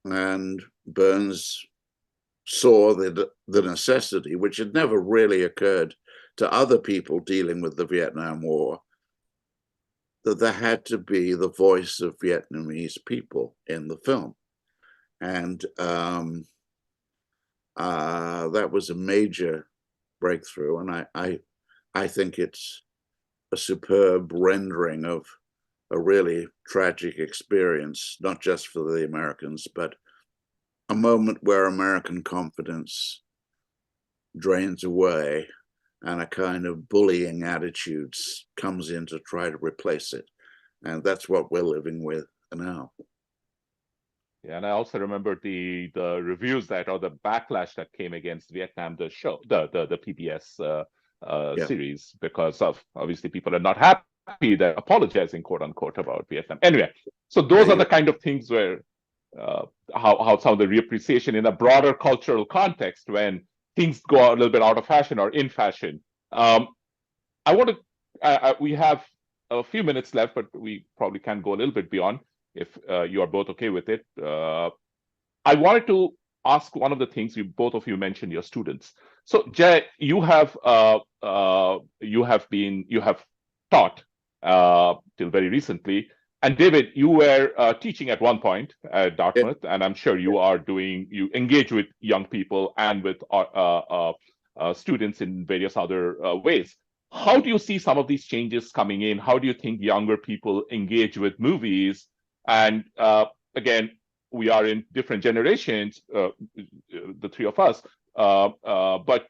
And Burns saw the necessity, which had never really occurred to other people dealing with the Vietnam War, that there had to be the voice of Vietnamese people in the film. And that was a major breakthrough. And I think it's a superb rendering of a really tragic experience, not just for the Americans, but a moment where American confidence drains away and a kind of bullying attitudes comes in to try to replace it. And that's what we're living with now. Yeah, and I also remember the reviews that, or the backlash that came against Vietnam, the show, the PBS series, because of obviously people are not happy, they're apologizing, quote unquote, about Vietnam. Anyway, so those are the kind of things where how some of the reappreciation in a broader cultural context, when things go a little bit out of fashion or in fashion. I want to we have a few minutes left, but we probably can go a little bit beyond if you are both okay with it. I wanted to ask one of the things both of you mentioned your students. So Jay, you have taught till very recently, and David, you were teaching at one point at Dartmouth, and I'm sure you engage with young people and with students in various other ways. How do you see some of these changes coming in? How do you think younger people engage with movies? And again, we are in different generations, the three of us. But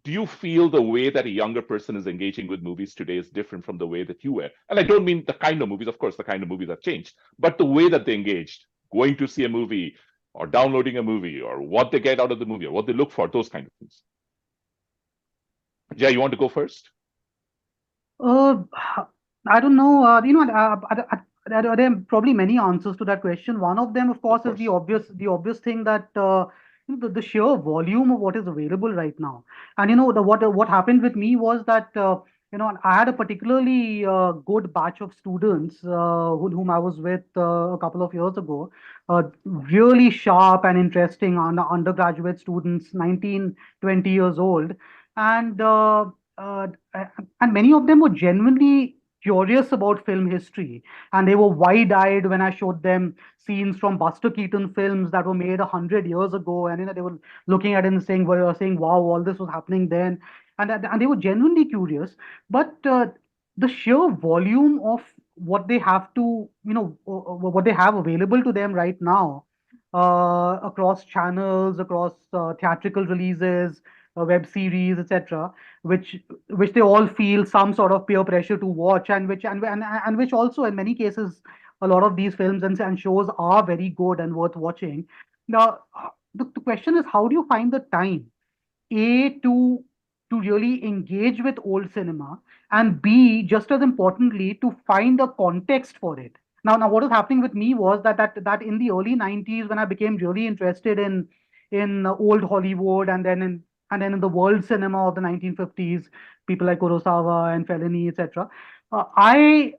do you feel the way that a younger person is engaging with movies today is different from the way that you were? And I don't mean the kind of movies, of course, the kind of movies have changed, but the way that they engaged, going to see a movie or downloading a movie or what they get out of the movie or what they look for, those kind of things. Jay, you want to go first? Uh, I don't know. There are probably many answers to that question. One of them, of course, is the obvious thing that the sheer volume of what is available right now. And what happened with me was that I had a particularly good batch of students whom I was with a couple of years ago. Really sharp and interesting undergraduate students, 19, 20 years old, and. Uh, and many of them were genuinely curious about film history, and they were wide-eyed when I showed them scenes from Buster Keaton films that were made 100 years ago, and they were looking at it and saying, "Wow, all this was happening then," and they were genuinely curious. But the sheer volume of what they have to, what they have available to them right now, across channels, across theatrical releases, web series, etc., which which they all feel some sort of peer pressure to watch, and which also in many cases a lot of these films and shows are very good and worth watching. Now, the question is, how do you find the time a to really engage with old cinema, and B, just as importantly, to find a context for it. Now what was happening with me was that in the early 90s, when I became really interested in old Hollywood, and then in the world cinema of the 1950s, people like Kurosawa and Fellini, etc. I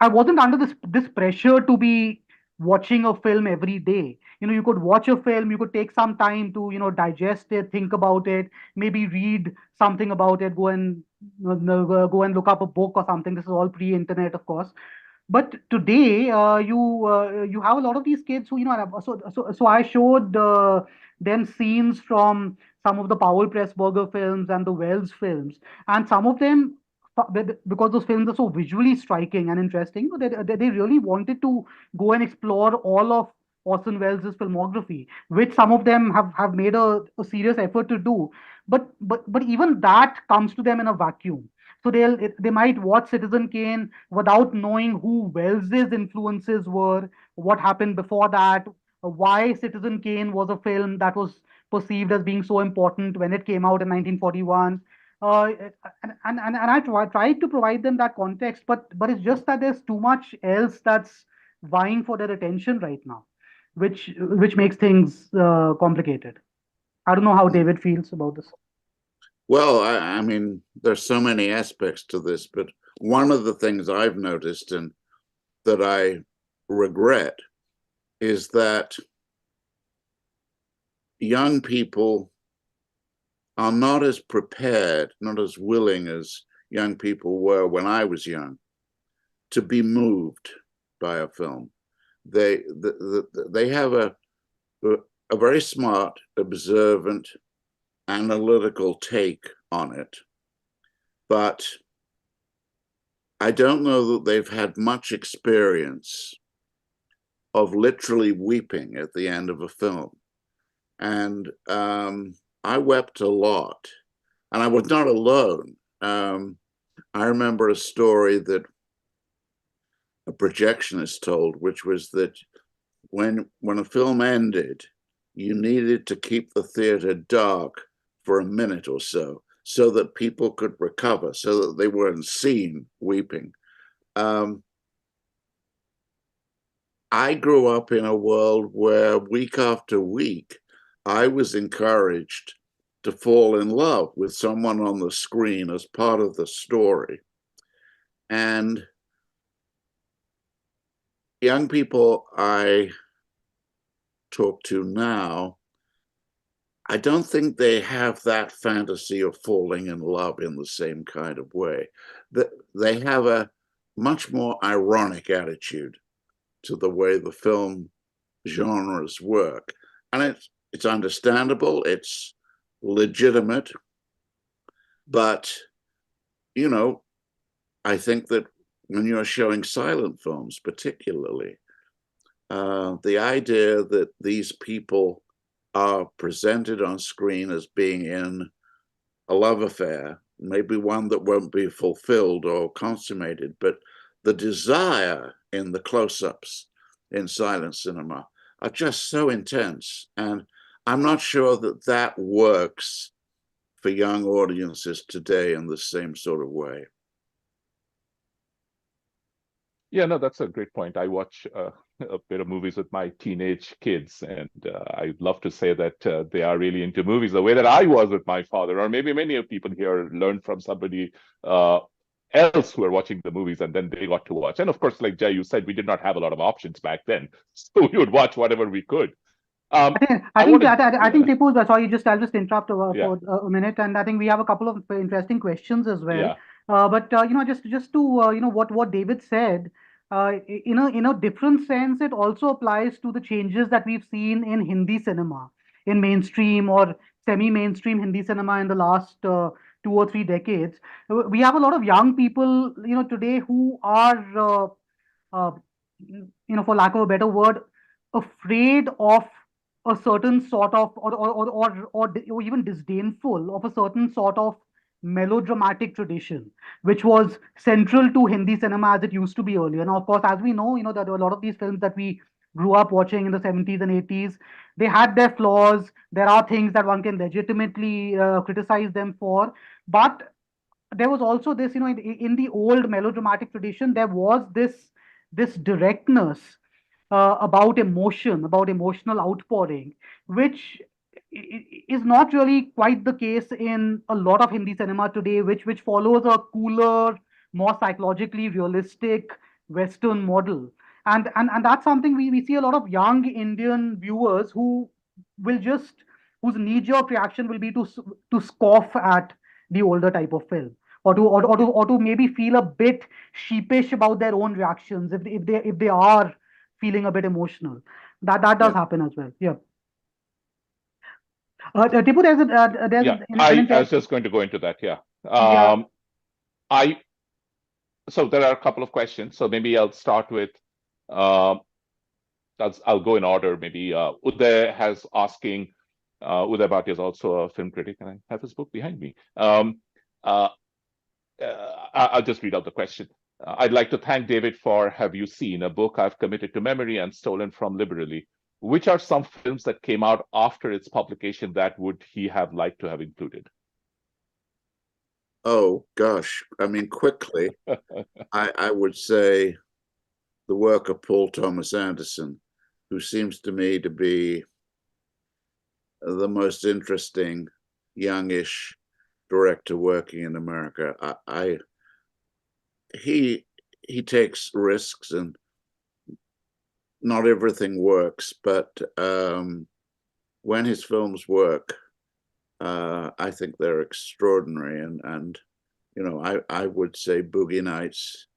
wasn't under this pressure to be watching a film every day. You could watch a film, you could take some time to digest it, think about it, maybe read something about it, go and look up a book or something. This is all pre-internet, of course. But today, you have a lot of these kids who so I showed them scenes from some of the Powell Pressburger films and the Wells films, and some of them, because those films are so visually striking and interesting, they really wanted to go and explore all of Orson Welles' filmography, which some of them have made a serious effort to do. But even that comes to them in a vacuum. So they might watch Citizen Kane without knowing who Wells's influences were, what happened before that, why Citizen Kane was a film that was perceived as being so important when it came out in 1941. Uh, and I tried to provide them that context, but it's just that there's too much else that's vying for their attention right now, which makes things complicated. I don't know how David feels about this. Well, I mean, there's so many aspects to this, but one of the things I've noticed and that I regret is that young people are not as prepared, not as willing as young people were when I was young to be moved by a film. They have a very smart, observant, analytical take on it, but I don't know that they've had much experience of literally weeping at the end of a film. And I wept a lot, and I was not alone. I remember a story that a projectionist told, which was that when a film ended, you needed to keep the theater dark for a minute or so that people could recover, so that they weren't seen weeping. I grew up in a world where week after week, I was encouraged to fall in love with someone on the screen as part of the story. And young people I talk to now, I don't think they have that fantasy of falling in love in the same kind of way. They have a much more ironic attitude to the way the film genres work. And it's understandable, it's legitimate, but you know, I think that when you're showing silent films, particularly, the idea that these people are presented on screen as being in a love affair, maybe one that won't be fulfilled or consummated, but the desire in the close ups in silent cinema are just so intense. And I'm not sure that that works for young audiences today in the same sort of way. Yeah, no, that's a great point. I watch a bit of movies with my teenage kids, and I'd love to say that they are really into movies the way that I was with my father, or maybe many of people here learned from somebody uh, else who are watching the movies, and then they got to watch. And of course, like Jay, you said, we did not have a lot of options back then, so we would watch whatever we could. I think I I think wanted, I think yeah, Tipu, sorry, just I'll just interrupt yeah, for a minute, and I think we have a couple of interesting questions as well. yeah, But just to what David said, in a different sense, it also applies to the changes that we've seen in Hindi cinema, in mainstream or semi-mainstream Hindi cinema in the last 2 or 3 decades. We have a lot of young people, today who are uh, for lack of a better word, afraid of a certain sort of, or even disdainful of a certain sort of melodramatic tradition, which was central to Hindi cinema as it used to be earlier. Now, of course, as we know, that there were a lot of these films that we grew up watching in the 70s and 80s. They had their flaws. There are things that one can legitimately criticize them for. But there was also this, in the old melodramatic tradition, there was this directness about emotion, about emotional outpouring, which is not really quite the case in a lot of Hindi cinema today, which follows a cooler, more psychologically realistic Western model. And that's something we see a lot of young Indian viewers who will just whose knee-jerk reaction will be to scoff at the older type of film, or to maybe feel a bit sheepish about their own reactions if they are feeling a bit emotional. That does Yeah. happen as well. Yeah. Tipu, there's yeah. an I was intent. just going to go into that. Yeah. Yeah. I so there are a couple of questions. So maybe I'll start with um, I'll go in order. Maybe Uday has asking. Uday Bhatia is also a film critic, and I have his book behind me. Uh, I'll just read out the question. I'd like to thank David for Have You Seen, a book I've committed to memory and stolen from liberally. Which are some films that came out after its publication that would he have liked to have included? Oh gosh, I mean, quickly, I would say the work of Paul Thomas Anderson, who seems to me to be the most interesting youngish director working in America. He he takes risks, and not everything works, but when his films work, I think they're extraordinary. And I would say Boogie Nights,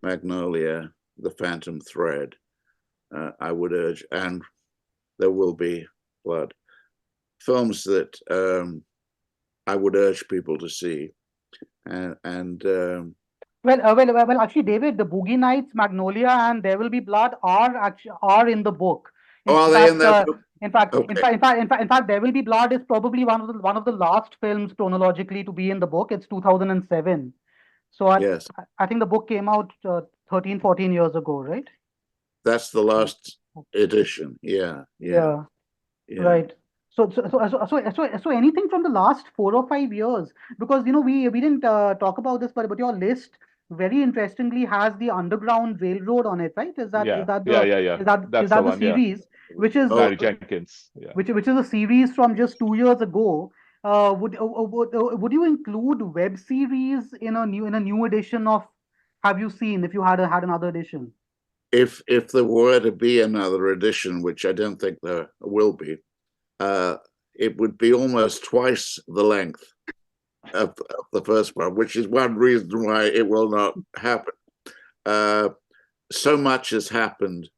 Magnolia, The Phantom Thread. I would urge, and There Will Be Blood, films that I would urge people to see. And Actually, David, the Boogie Nights, Magnolia, and There Will Be Blood are in the book. In oh, are they in fact, that uh, book? in fact, in Okay, fact, in fact, in fact, in fact, There Will Be Blood is probably one of the last films chronologically to be in the book. It's 2007. So yes, I think the book came out 13, 14 years ago, right? that's the last edition. Yeah, yeah, Yeah. yeah. Right. So anything from the last 4 or 5 years, because we didn't talk about this, but your list very interestingly has the Underground Railroad on it, right? Is that is Yeah, that yeah, the yeah, yeah. is that is That's the that the one. Yeah, series, which is Oh, Barry Jenkins. Yeah. which is a series from just 2 years ago? Would you include web series in a new edition of have you seen if you had another edition? If there were to be another edition, which I don't think there will be, it would be almost twice the length of the first one, which is one reason why it will not happen. So much has happened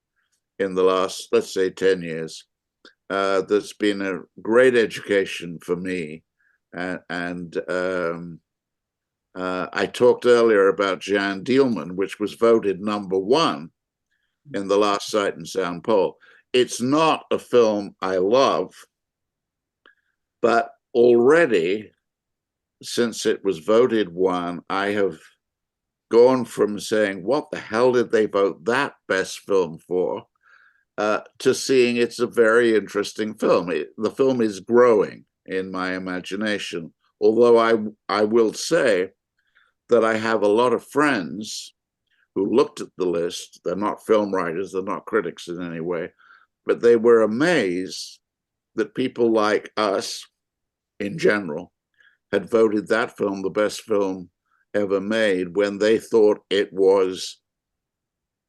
in the last, let's say, 10 years. That's been a great education for me. I talked earlier about Jeanne Dielman, which was voted #1 in the last Sight and Sound poll. It's not a film I love, but already, since it was voted 1, I have gone from saying, what the hell did they vote that best film for, to seeing it's a very interesting film. The film is growing in my imagination, although I will say that I have a lot of friends who looked at the list. They're not film writers, they're not critics in any way, but they were amazed that people like us, in general, had voted that film the best film ever made when they thought it was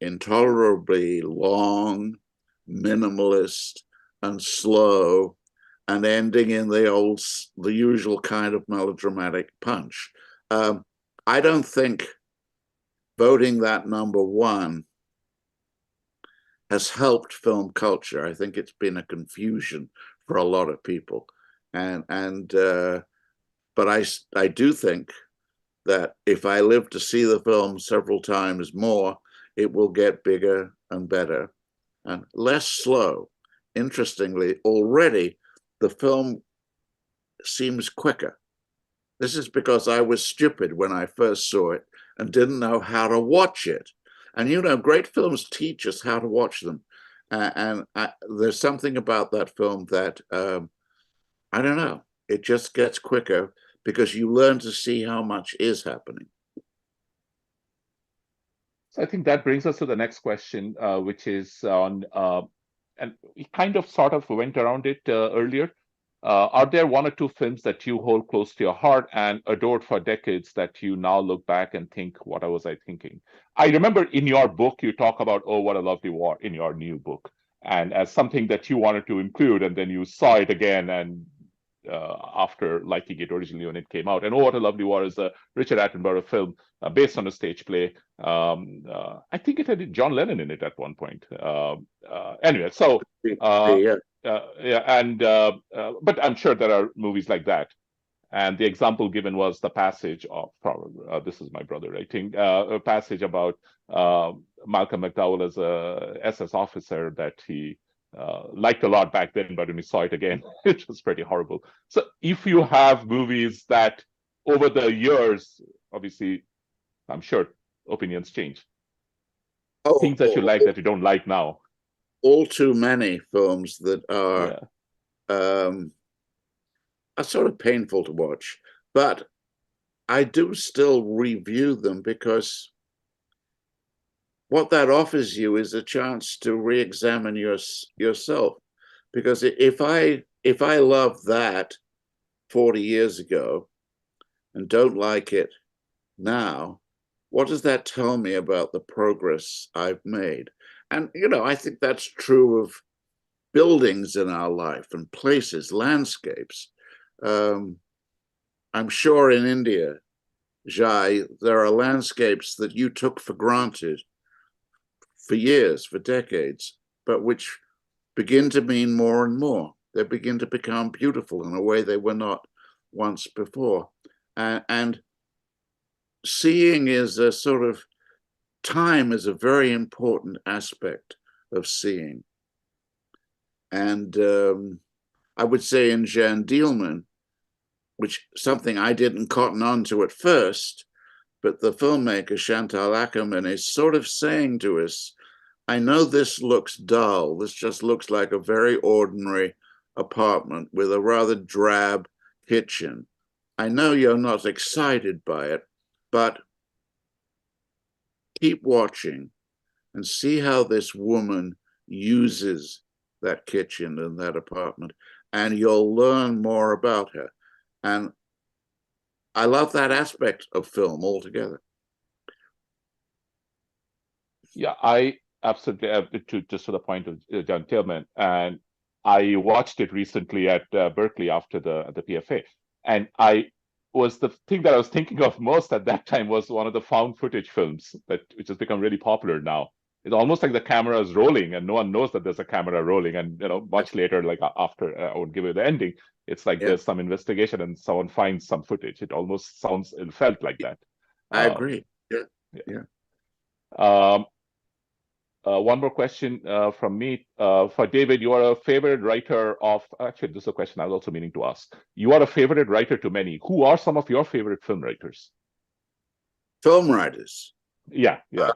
intolerably long, minimalist, and slow, and ending in the usual kind of melodramatic punch. I don't think voting that #1 has helped film culture. I think it's been a confusion for a lot of people, but I do think that if I live to see the film several times more, it will get bigger and better and less slow. Interestingly, already the film seems quicker. This is because I was stupid when I first saw it and didn't know how to watch it. And great films teach us how to watch them. There's something about that film that, I don't know, it just gets quicker because you learn to see how much is happening. So I think that brings us to the next question, which is on, and we kind of sort of went around it earlier. Are there one or two films that you hold close to your heart and adored for decades that you now look back and think, what was I thinking? I remember in your book, you talk about, oh, what a lovely war in your new book, and as something that you wanted to include, and then you saw it again and after liking it originally when it came out. And Oh, What a Lovely War is a Richard Attenborough film based on a stage play. I think it had John Lennon in it at one point. Anyway, so yeah, and but I'm sure there are movies like that. And the example given was the passage of, this is my brother writing, a passage about Malcolm McDowell as a SS officer that he liked a lot back then, but when he saw it again, it was pretty horrible. So if you have movies that over the years, obviously, I'm sure opinions change. Things that you like that you don't like now. All too many films that are sort of painful to watch, but I do still review them because what that offers you is a chance to re-examine yourself. Because if I love that 40 years ago and don't like it now, what does that tell me about the progress I've made? And I think that's true of buildings in our life and places, landscapes. I'm sure in India, Jai, there are landscapes that you took for granted for years, for decades, but which begin to mean more and more. They begin to become beautiful in a way they were not once before. And seeing is a sort of, time is a very important aspect of seeing. And I would say in Jeanne Dielman, which something I didn't cotton on to at first, but the filmmaker Chantal Akerman is sort of saying to us, I know this looks dull. This just looks like a very ordinary apartment with a rather drab kitchen. I know you're not excited by it, but keep watching and see how this woman uses that kitchen and that apartment, and you'll learn more about her. And I love that aspect of film altogether. Yeah, I absolutely just to the point of John Tillman, and I watched it recently at Berkeley after the PFA, and I was the thing that I was thinking of most at that time was one of the found footage films which has become really popular now. It's almost like the camera is rolling, and no one knows that there's a camera rolling. And much later, like after I won't give you the ending, it's like Yeah, there's some investigation and someone finds some footage. It felt like that. I Um, agree. Yeah, yeah. yeah. One more question from me. For David, you are a favorite writer of, actually, this is a question I was also meaning to ask. You are a favorite writer to many. Who are some of your favorite film writers? Film writers. Yeah, yeah.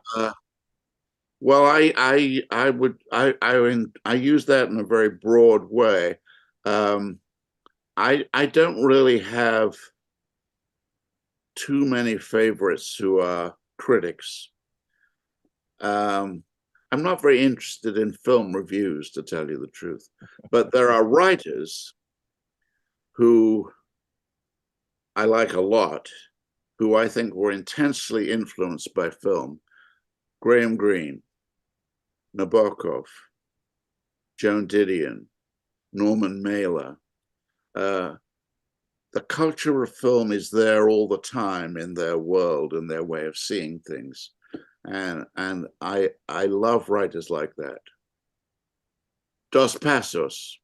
Well, I use that in a very broad way. I don't really have too many favorites who are critics. I'm not very interested in film reviews, to tell you the truth, but there are writers who I like a lot, who I think were intensely influenced by film. Graham Greene, Nabokov, Joan Didion, Norman Mailer. Uh, the culture of film is there all the time in their world and their way of seeing things. And I love writers like that. Dos Passos,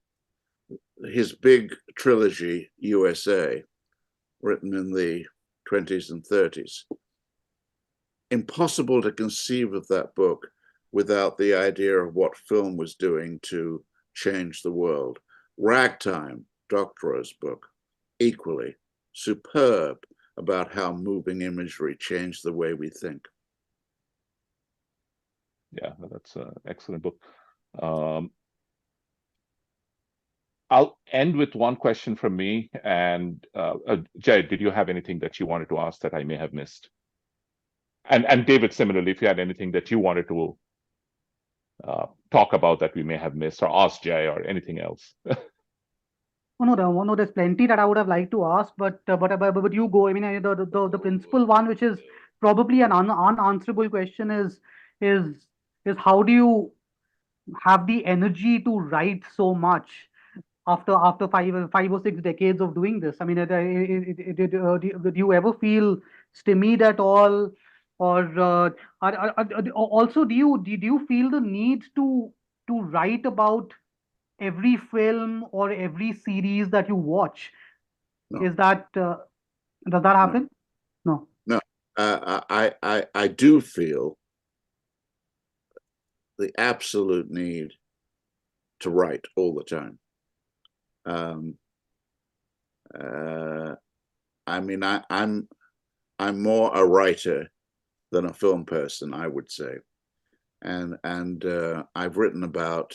his big trilogy, USA, written in the 20s and 30s. Impossible to conceive of that book without the idea of what film was doing to change the world. Ragtime, Doctorow's book, equally superb about how moving imagery changed the way we think. Yeah, that's an excellent book. I'll end with one question from me. And Jay, did you have anything that you wanted to ask that I may have missed? And David, similarly, if you had anything that you wanted to talk about that we may have missed, or ask Jay, or anything else. Oh, no, there's plenty that I would have liked to ask, but you go. I mean, the principal one, which is probably an unanswerable question, is is how do you have the energy to write so much after 5 or 6 decades of doing this? I mean, did you ever feel stymied at all, or also did you feel the need to write about every film or every series that you watch? No, Is that does that no, happen? No. no. I do feel the absolute need to write all the time. Um, uh, I mean, I'm more a writer than a film person, I would say, and I've written about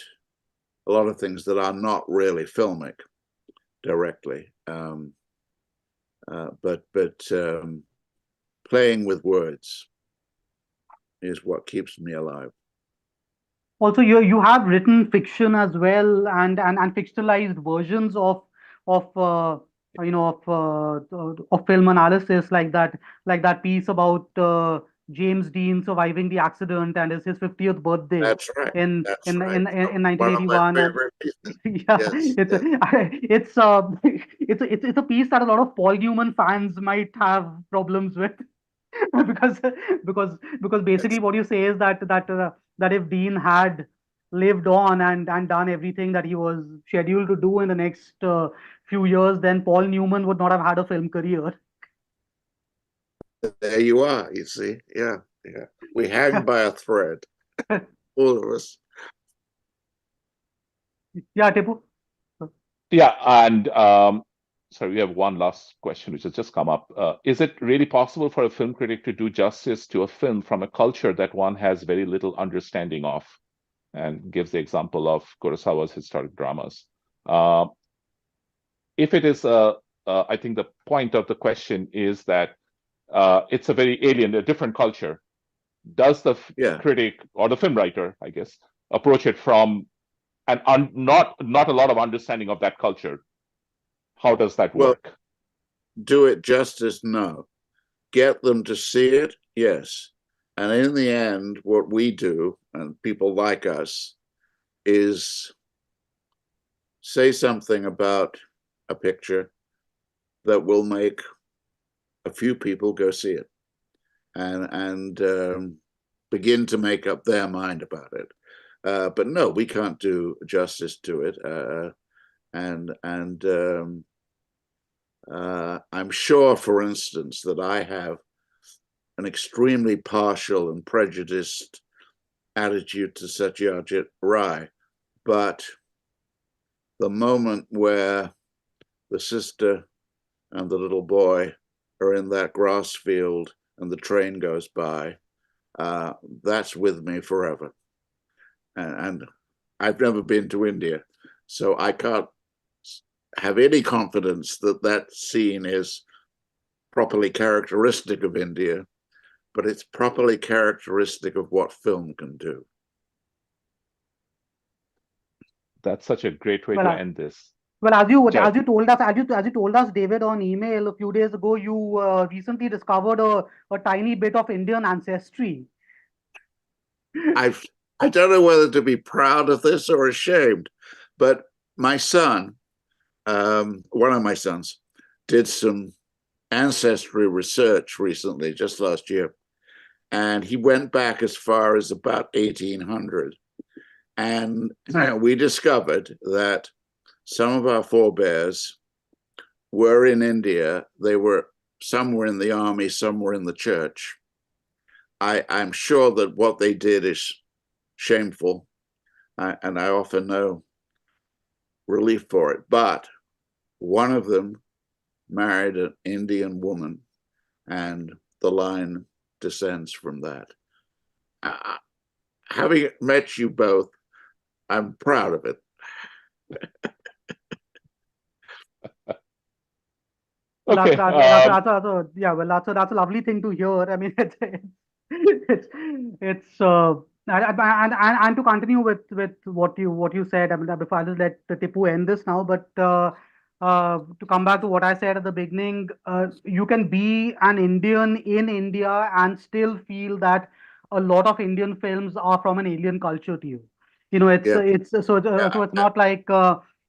a lot of things that are not really filmic directly, but playing with words is what keeps me alive. Also, you have written fiction as well, and fictionalized versions of film analysis, like that piece about James Dean surviving the accident and his 50th birthday That's right. in That's in right. in, in One of my 1981. And favorite pieces. yeah, Yes, it's a, yes. it's a piece that a lot of Paul Newman fans might have problems with. because because basically what you say is that if Dean had lived on and done everything that he was scheduled to do in the next few years, then Paul Newman would not have had a film career. There you are. You see, yeah, yeah. We hang by a thread, all of us. Yeah, Tipu. Yeah, and sorry, we have one last question which has just come up. Is it really possible for a film critic to do justice to a film from a culture that one has very little understanding of? And gives the example of Kurosawa's historic dramas. If it is, I think the point of the question is that it's a very alien, a different culture. Does the Yeah. critic or the film writer, I guess, approach it from not a lot of understanding of that culture? How does that Well, work? do it justice? No. Get them to see it? Yes. And in the end, what we do, and people like us, is say something about a picture that will make a few people go see it and begin to make up their mind about it. But no, we can't do justice to it. I'm sure, for instance, that I have an extremely partial and prejudiced attitude to Satyajit Ray. But the moment where the sister and the little boy are in that grass field and the train goes by, that's with me forever. And I've never been to India, so I can't have any confidence that that scene is properly characteristic of India, but it's properly characteristic of what film can do. That's such a great way Well, to end this. well, Jay. as you told us, as you told us, David, on email a few days ago, you recently discovered a tiny bit of Indian ancestry. I don't know whether to be proud of this or ashamed, but my son, one of my sons, did some ancestry research recently, just last year, and he went back as far as about 1800. And we discovered that some of our forebears were in India. Some were in the army, some were in the church. I'm sure that what they did is shameful, and I offer no relief for it. But one of them married an Indian woman, and the line descends from that. Having met you both, I'm proud of it. Okay. That's a lovely thing to hear. I mean, it's and to continue with what you said. I mean, before I'll just let Tipu end this now, but to come back to what I said at the beginning, you can be an Indian in India and still feel that a lot of Indian films are from an alien culture to you. You know, Yeah. so it's not like.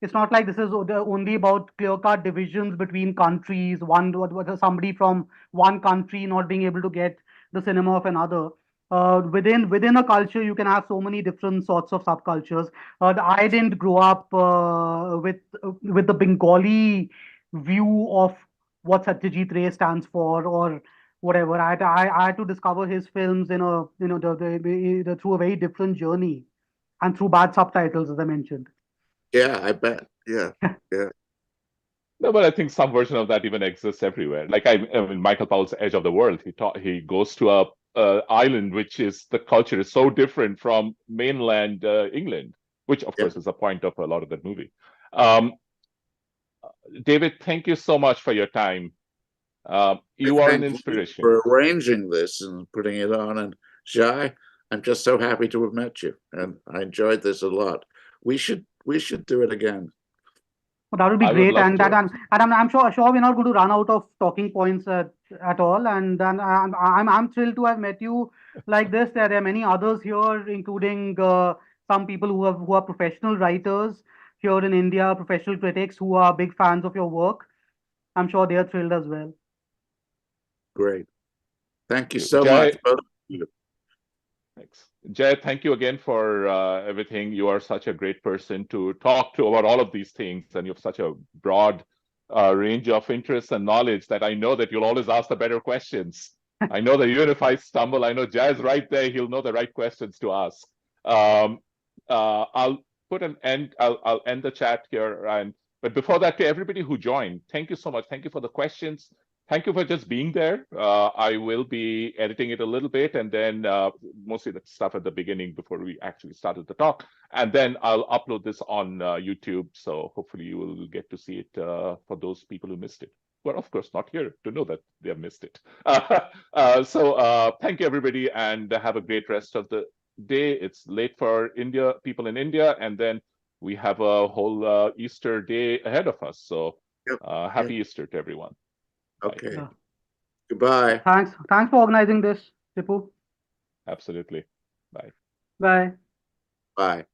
It's not like this is only about clear-cut divisions between countries, somebody from one country not being able to get the cinema of another. Within a culture, you can have so many different sorts of subcultures. I didn't grow up with the Bengali view of what Satyajit Ray stands for or whatever. I had to discover his films in a through a very different journey and through bad subtitles, as I mentioned. Yeah, I bet. Yeah. No, but I think some version of that even exists everywhere. Like I mean, Michael Powell's Edge of the World. He goes to a island which is the culture is so different from mainland England, which of course is a point of a lot of that movie. David, thank you so much for your time. You are an inspiration. For arranging this and putting it on. And Jai, I'm just so happy to have met you, and I enjoyed this a lot. We should do it again. That would be I would great, love and to. I'm sure we're not going to run out of talking points at all. And I'm thrilled to have met you like this. There are many others here, including some people who are professional writers here in India, professional critics who are big fans of your work. I'm sure they are thrilled as well. Great. Thank you so Jai, much, both of you. thanks. Jay, thank you again for everything. You are such a great person to talk to about all of these things, and you have such a broad range of interests and knowledge that I know that you'll always ask the better questions. I know that even if I stumble, I know Jay's right there. He'll know the right questions to ask. I'll put an end. I'll end the chat here. But before that, to everybody who joined, thank you so much. Thank you for the questions. Thank you for just being there. I will be editing it a little bit, and then mostly the stuff at the beginning before we actually started the talk. And then I'll upload this on YouTube. So hopefully you will get to see it for those people who missed it. Well, of course, not here to know that they have missed it. So thank you, everybody, and have a great rest of the day. It's late for people in India, and then we have a whole Easter day ahead of us. So happy Easter to everyone. Okay. Yeah. Goodbye. Thanks for organizing this, Tipu. Absolutely. Bye. Bye. Bye.